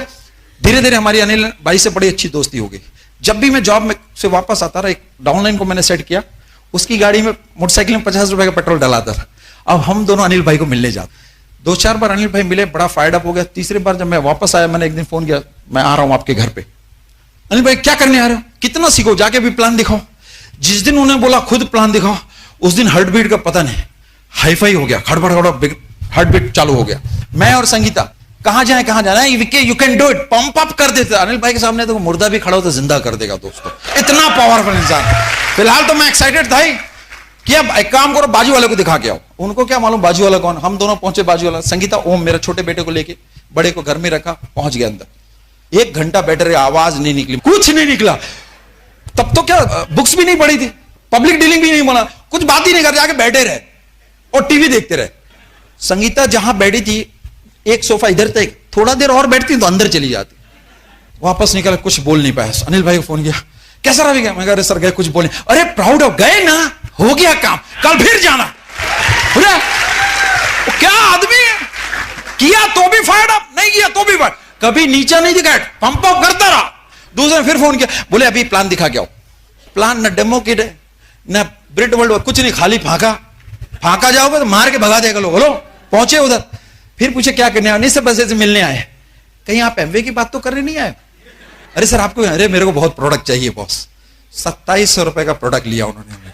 धीरे धीरे हमारी अनिल भाई से बड़ी अच्छी दोस्ती हो गई। जब भी मैं जॉब में से वापस आता रहा, एक डाउनलाइन को मैंने सेट किया, उसकी गाड़ी में मोटरसाइकिल में 50 रुपए का पेट्रोल डलाता था। अब हम दोनों अनिल भाई को मिलने जाते। 2-4 बार अनिल भाई मिले, बड़ा फायर्ड अप हो गया। तीसरी बार जब मैं वापस आया, मैंने एक दिन फोन किया, मैं आ रहा हूं आपके घर पे। अनिल भाई क्या करने आ रहे हो? कितना सीखो, जाके भी प्लान दिखाओ। जिस दिन उन्होंने बोला खुद प्लान दिखाओ, उस दिन हार्ट बीट का पता नहीं, हाईफाई हो गया, खड़बड़ हार्ट बीट चालू हो गया। मैं और संगीता कहां जाना है, you can do it, pump up कर देते। अनिल भाई के सामने तो मुर्दा भी खड़ा हो तो जिंदा कर देगा दोस्तों, इतना पावरफुल इंसान। फिलहाल तो मैं एक्साइटेड था ही कि अब एक काम करो, बाजू वाले को दिखा के आओ। उनको क्या मालूम बाजू वाला कौन। हम दोनों पहुंचे बाजू वाला। संगीता ओम मेरे छोटे बेटे को लेके, बड़े को घर में रखा, पहुंच गया अंदर। 1 घंटा बैठे रहे, आवाज नहीं निकली, कुछ नहीं निकला। तब तो क्या बुक्स भी नहीं पढ़ी थी, पब्लिक डीलिंग भी नहीं बोला, कुछ बात ही नहीं करते, आके बैठे रहे और टीवी देखते रहे। संगीता जहां बैठी थी, एक सोफा इधर था, थोड़ा देर और बैठती तो अंदर चली जाती। वापस निकला, कुछ बोल नहीं पाया। अनिल भाई को फोन किया, कैसा रह गया? मैं कह रहे सर गए, कुछ बोले। अरे प्राउड ऑफ गए ना, हो गया काम, कल फिर जाना। क्या आदमी है, किया तो भी फायर्ड अप, नहीं किया तो भी फायर्ड, कभी नीचा नहीं दिखाया, पंप अप करता रहा। दूसरे फिर फोन किया, बोले अभी प्लान दिखा के आओ। प्लान न डेमो किट है न ब्रिट वर्ल्ड, कुछ नहीं, खाली फाका जाओगे तो मार के भगा देगा लोग। बोलो पहुंचे उधर, फिर पूछे क्या करने आए? नहीं सर बस ऐसे मिलने आए। कहीं आप एमवे की बात तो करने नहीं आए? अरे सर आपको, अरे मेरे को बहुत प्रोडक्ट चाहिए बॉस। 2700 रुपए का प्रोडक्ट लिया उन्होंने।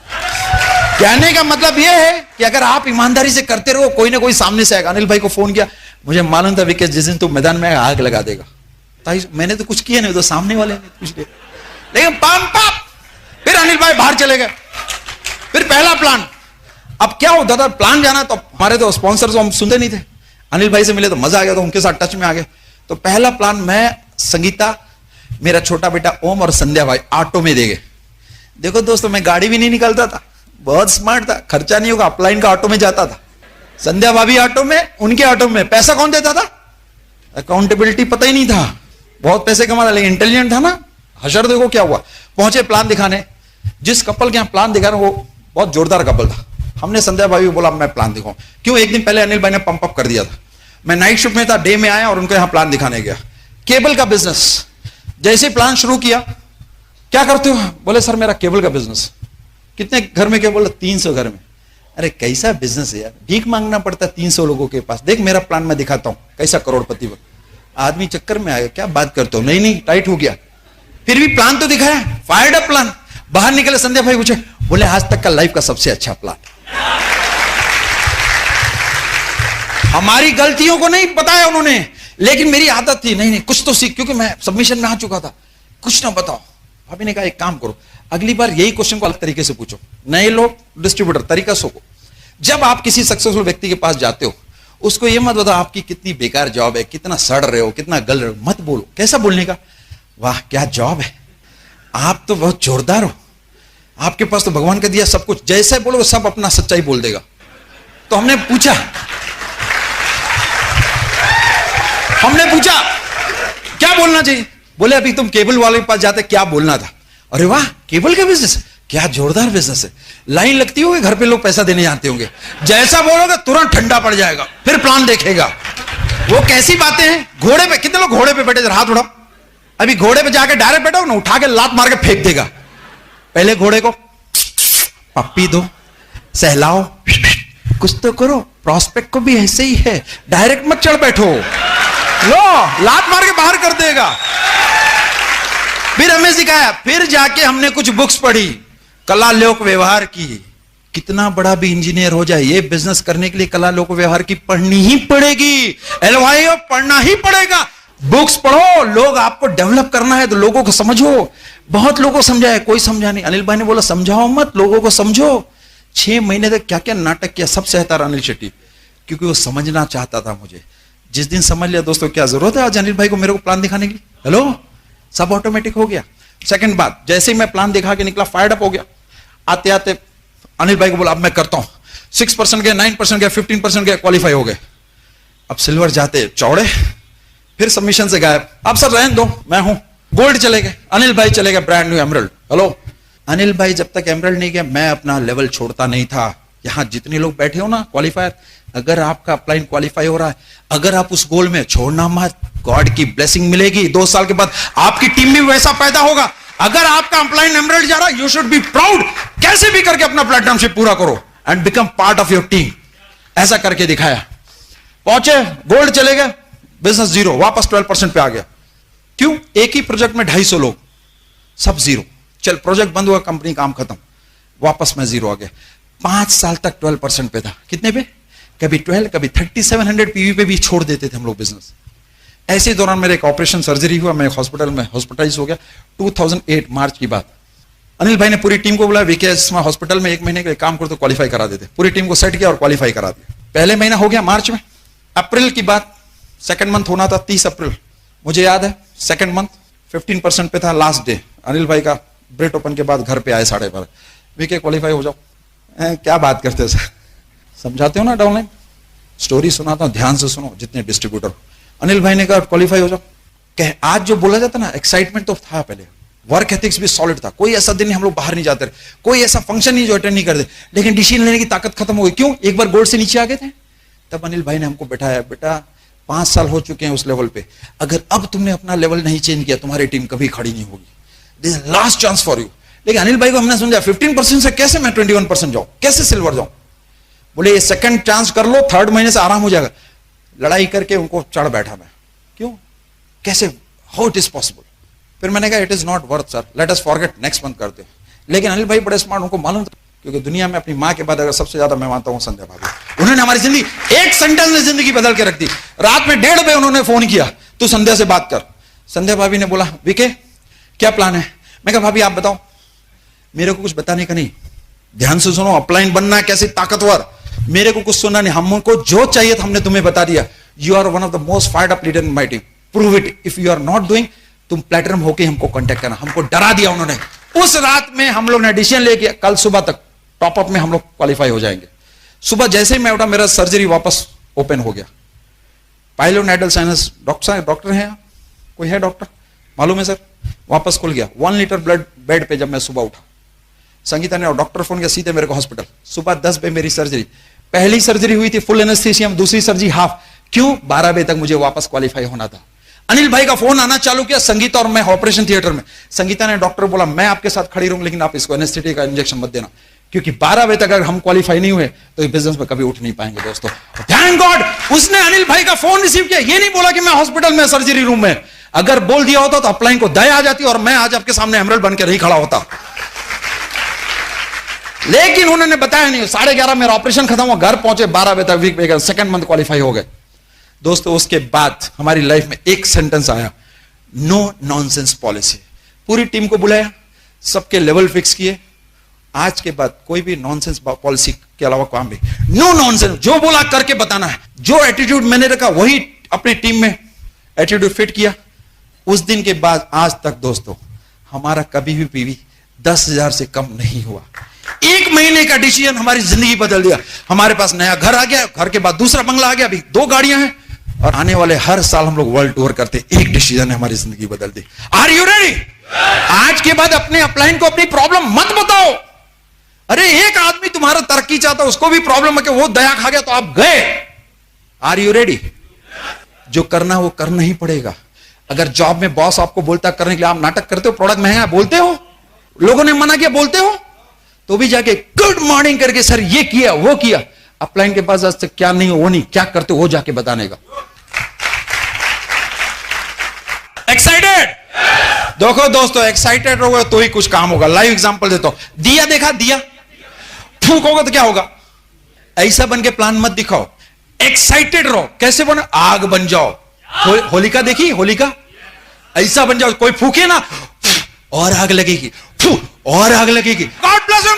कहने का मतलब यह है कि अगर आप ईमानदारी से करते रहो, कोई ना कोई सामने से आएगा। अनिल भाई को फोन किया, मुझे मालूम था विकेश जिस दिन तू मैदान में आग लगा देगा। मैंने तो कुछ किया नहीं, तो सामने वाले ने कुछ किया, लेकिन पंप अप। फिर अनिल भाई बाहर चले गए। फिर पहला प्लान, अब क्या होता था, प्लान जाना तो हमारे तो स्पॉन्सर हम सुनते नहीं थे। अनिल भाई से मिले तो मजा आ गया, तो उनके साथ टच में आ गए। तो पहला प्लान, मैं, संगीता, मेरा छोटा बेटा ओम और संध्या भाई ऑटो में दे गए। देखो दोस्तों, मैं गाड़ी भी नहीं निकलता था, बहुत स्मार्ट था, खर्चा नहीं होगा, अपलाइन का ऑटो में जाता था। संध्या भाभी ऑटो में, उनके ऑटो में। पैसा कौन देता था? अकाउंटेबिलिटी पता ही नहीं था, बहुत पैसे कमाता, लेकिन इंटेलिजेंट था ना। हशर देखो क्या हुआ। पहुंचे प्लान दिखाने, जिस कपल के यहां प्लान दिखा रहा वो बहुत जोरदार कपल था, हमने संध्या भाभी को बोला मैं प्लान दिखाऊं। क्यों? एक दिन पहले अनिल भाई ने पंप अप कर दिया था, मैं नाइट शिफ्ट में था, डे में आया और उनको यहां प्लान दिखाने गया, केबल का बिजनेस। जैसे प्लान शुरू किया, क्या करते हो? बोले सर मेरा केबल का बिजनेस। कितने घर में? क्या बोला? 300 घर में। अरे कैसा बिजनेस है यार, भीख मांगना पड़ता है 300 लोगों के पास। देख मेरा प्लान मैं दिखाता हूं, कैसा करोड़पति बन। आदमी चक्कर में आ गया, क्या बात करते हो? नहीं टाइट हो गया। फिर भी प्लान तो दिखाया, फायर्ड अप प्लान। बाहर निकले, संध्या भाई पूछे, बोले आज तक का लाइफ का सबसे अच्छा प्लान। हमारी गलतियों को नहीं बताया उन्होंने, लेकिन मेरी आदत थी नहीं कुछ तो सीख, क्योंकि मैं सबमिशन में आ चुका था, कुछ ना बताओ। भाभी ने कहा एक काम करो, अगली बार यही क्वेश्चन को अलग तरीके से पूछो। नए लोग, डिस्ट्रीब्यूटर, तरीका सो को, जब आप किसी सक्सेसफुल व्यक्ति के पास जाते हो, उसको ये मत बताओ आपकी कितनी बेकार जॉब है, कितना सड़ रहे हो, कितना गल रहे हो, मत बोलो। कैसा बोलने का? वाह क्या जॉब है, आप तो बहुत जोरदार हो, आपके पास तो भगवान का दिया सब कुछ। जैसे बोलो सब अपना सच्चाई बोल देगा। तो हमने पूछा क्या बोलना चाहिए? बोले अभी तुम केबल वाले के पास जाते, क्या बोलना था? अरे वाह केबल का बिजनेस, क्या जोरदार बिजनेस है, लाइन लगती होगी, घर पे लोग पैसा देने जानते होंगे। जैसा बोलोगे तुरंत ठंडा पड़ जाएगा, फिर प्लान देखेगा। वो कैसी बातें हैं? घोड़े पे, कितने लोग घोड़े पे बैठे? हाथ उठाओ। अभी घोड़े पे जाके डायरेक्ट बैठो ना, उठा के लात मार के फेंक देगा। पहले घोड़े को पप्पी दो, सहलाओ, कुछ तो करो। प्रॉस्पेक्ट को भी ऐसे ही है, डायरेक्ट मत चढ़ बैठो, लो लात मार के बाहर कर देगा। फिर हमें सिखाया, फिर जाके हमने कुछ बुक्स पढ़ी, कला लोक व्यवहार की। कितना बड़ा भी इंजीनियर हो जाए, ये बिजनेस करने के लिए कला लोक व्यवहार की पढ़नी ही पड़ेगी। एलवाईओ पढ़ना ही पड़ेगा। बुक्स पढ़ो, लोग आपको डेवलप करना है तो लोगों को समझो। बहुत लोगों को समझाया, कोई समझा नहीं। अनिल भाई ने बोला समझाओ मत, लोगों को समझो। 6 महीने तक क्या क्या नाटक किया, सब सहता रहा अनिल शेट्टी, क्योंकि वो समझना चाहता था मुझे। जिस दिन समझ लिया दोस्तों, क्या जरूरत है आज अनिल भाई को मेरे को प्लान दिखाने की? हेलो, सब ऑटोमेटिक हो गया। सेकंड बात, जैसे ही मैं प्लान दिखा के निकला, फायर्ड अप हो गया। आते आते अनिल भाई को बोला अब मैं करता हूं। 6% गए, 9% गए, 15% गए, क्वालिफाई हो गए। अब सिल्वर जाते चौड़े, फिर सबमिशन से गायब। अब सर रहने दो, मैं हूं। गोल्ड चले गए, अनिल भाई चले गए brand new emerald. Hello, Anil भाई जब तक एमरल्ड नहीं गया, मैं अपना लेवल छोड़ता नहीं था। यहां जितने लोग बैठे हो ना क्वालिफायर, अगर आपका अपलाइन क्वालिफाई हो रहा है, अगर आप उस गोल में छोड़ना मत, गॉड की ब्लेसिंग मिलेगी। 2 साल के बाद आपकी टीम भी वैसा पैदा होगा। अगर आपका अपलाइन एमरल्ड जा रहा है, यू शुड बी प्राउड। कैसे भी करके अपना प्लेटिनमशिप पूरा करो and become part of your team. ऐसा करके दिखाया। पहुंचे, गोल्ड चले गए, बिजनेस जीरो, वापस 12% पे आ गया। क्यों? एक ही प्रोजेक्ट में 250 लोग, सब जीरो। चल प्रोजेक्ट बंद हुआ, कंपनी काम खत्म, वापस मैं जीरो आ गया। 5 साल तक 12% पे था। कितने पे? कभी 12, कभी 3700 पीवी पे भी छोड़ देते थे हम लोग बिजनेस। ऐसे दौरान मेरे एक ऑपरेशन सर्जरी हुआ, मैं हॉस्पिटल में हॉस्पिटलाइज हो गया। 2008 मार्च की बात। अनिल भाई ने पूरी टीम को बोला वीकेएस हॉस्पिटल में 1 महीने के काम करो तो क्वालिफाई करा देते। पूरी टीम को सेट किया और क्वालिफाई करा दिया। पहले महीना हो गया मार्च में। अप्रैल की बात, सेकंड मंथ होना था 30 अप्रैल, मुझे याद है। सेकंड मंथ 15% पे था, लास्ट डे। अनिल भाई का ब्रेट ओपन के बाद घर पे आए 12:30, वीके क्वालिफाई हो जाओ। क्या बात करते हो सर, समझाते हो ना डाउनलाइन, स्टोरी सुनाता हूं, ध्यान से सुनो जितने डिस्ट्रीब्यूटर। अनिल भाई ने कहा क्वालिफाई हो जाओ। कहे आज जो बोला जाता ना, एक्साइटमेंट तो था पहले, वर्क एथिक्स भी सॉलिड था। कोई ऐसा दिन नहीं हम लोग बाहर नहीं जाते रहे, कोई ऐसा फंक्शन नहीं जो अटेंड नहीं करते, लेकिन डिसीजन लेने की ताकत खत्म हो गई। क्यों? एक बार गोल्ड से नीचे आ गए थे। तब अनिल भाई ने हमको बैठाया, बेटा 5 साल हो चुके हैं उस लेवल पे, अगर अब तुमने अपना लेवल नहीं चेंज किया, तुम्हारी टीम कभी खड़ी नहीं होगी। This is last chance for you. लेकिन अनिल भाई को हमने समझा 15% से कैसे मैं 21% जाऊं, कैसे सिल्वर जाऊं। बोले ये सेकंड चांस कर लो, 3rd महीने से आराम हो जाएगा। लड़ाई करके उनको चढ़ बैठा मैं। क्यों? कैसे? How it is possible? फिर मैंने कहा it is not worth sir, let us forget, next month करते। लेकिन अनिल भाई बड़े स्मार्ट, उनको मालूम था, क्योंकि दुनिया में अपनी मां के बाद अगर सबसे ज्यादा मैं मानता हूं संध्या भाभी। उन्होंने हमारी जिंदगी, एक सेंटेंस में जिंदगी बदल के रख दी। रात में 1:30 बजे उन्होंने फोन किया, तू संध्या से बात कर। संध्या भाभी ने बोला विके क्या प्लान है? मैं कहा भाभी आप बताओ। मेरे को कुछ बताने का नहीं, ध्यान से सुनो। अपलाइन बनना कैसे ताकतवर, मेरे को कुछ सुनना नहीं। हमको जो चाहिए था हमने तुम्हें बता दिया। You are one of the most fired up leader in my team, prove it. If you are not doing, तुम प्लेटिनम होके हमको कांटेक्ट करना। हमको डरा दिया उन्होंने। उस रात में हम लोग ने डिसीजन ले किया, कल सुबह तक टॉप अप में हम लोग क्वालिफाई हो जाएंगे। सुबह जैसे ही मैं उठा, मेरा सर्जरी वापस ओपन हो गया। पाइलोनेडल साइनस डॉक्टर है, कोई है डॉक्टर? मालूम है सर? वापस खुल गया। 1 लीटर ब्लड बेड पे जब मैं सुबह उठा, संगीता ने डॉक्टर फोन किया सीधे मेरे को हॉस्पिटल, सुबह 10 बजे मेरी सर्जरी, पहली सर्जरी हुई थी फुल एनेस्थीसिया, दूसरी सर्जरी हाफ, क्यों 12 बजे तक मुझे वापस क्वालिफाई होना था। अनिल भाई का फोन आना चालू किया, संगीता और मैं ऑपरेशन थिएटर में, संगीता ने डॉक्टर बोला मैं आपके साथ खड़ी रहूंगी लेकिन आप इसको एनेस्थेटिक का इंजेक्शन मत देना, क्योंकि 12 बजे तक अगर हम क्वालिफाई नहीं हुए तो इस बिजनेस में कभी उठ नहीं पाएंगे दोस्तों। थैंक गॉड उसने अनिल भाई का फोन रिसीव किया, ये नहीं बोला कि मैं हॉस्पिटल में सर्जरी रूम में, अगर बोल दिया होता तो अपलाइन को दया आ जाती और मैं आज आपके सामने एमरल्ड बन के नहीं खड़ा होता, लेकिन उन्होंने बताया नहीं। 11:30 मेरा ऑपरेशन खत्म हुआ, घर पहुंचे 12 बजे तक, वीक सेकंड मंथ क्वालिफाई हो गए दोस्तों। उसके बाद हमारी लाइफ में एक सेंटेंस आया, नो नॉनसेंस पॉलिसी। पूरी टीम को बुलाया, सबके लेवल फिक्स किए, आज के बाद कोई भी नॉनसेंस पॉलिसी के अलावा काम भी नो नॉनसेंस, जो बोला करके बताना है। जो एटीट्यूड मैंने रखा वही अपनी टीम में एटीट्यूड फिट किया। उस दिन के बाद आज तक दोस्तों हमारा कभी भी पीवी 10,000 से कम नहीं हुआ। 1 महीने का डिसीजन हमारी जिंदगी बदल दिया। हमारे पास नया घर आ गया, घर के बाद दूसरा बंगला आ गया, अभी 2 गाड़ियां हैं और आने वाले हर साल हम लोग वर्ल्ड टूर करते। एक डिसीजन ने हमारी जिंदगी बदल दी। Are you ready? आज के बाद अपने अपलाइन को अपनी प्रॉब्लम मत बताओ। अरे एक आदमी तुम्हारा तरक्की चाहता, उसको भी प्रॉब्लम है कि वो दया खा गया तो आप गए। Are you ready? जो करना वो करना ही पड़ेगा। अगर जॉब में बॉस आपको बोलता करने के लिए, आप नाटक करते हो, प्रोडक्ट महंगा बोलते हो, लोगों ने मना किया बोलते हो, तो भी जाके गुड मॉर्निंग करके सर ये किया वो किया। अपलाइन के पास आज तक क्या नहीं हो वो नहीं, क्या करते हो वो जाके बताने का। एक्साइटेड? देखो दोस्तों एक्साइटेड रहोगे तो ही कुछ काम होगा। लाइव एग्जांपल देता हूं, दिया देखा, दिया फूकोगे तो क्या होगा? ऐसा बन के प्लान मत दिखाओ, एक्साइटेड रहो। कैसे बनो? आग बन जाओ। होलिका देखी? होलिका ऐसा बन जाओ, कोई फूके ना और आग लगेगी, और आग लगेगी। God bless you,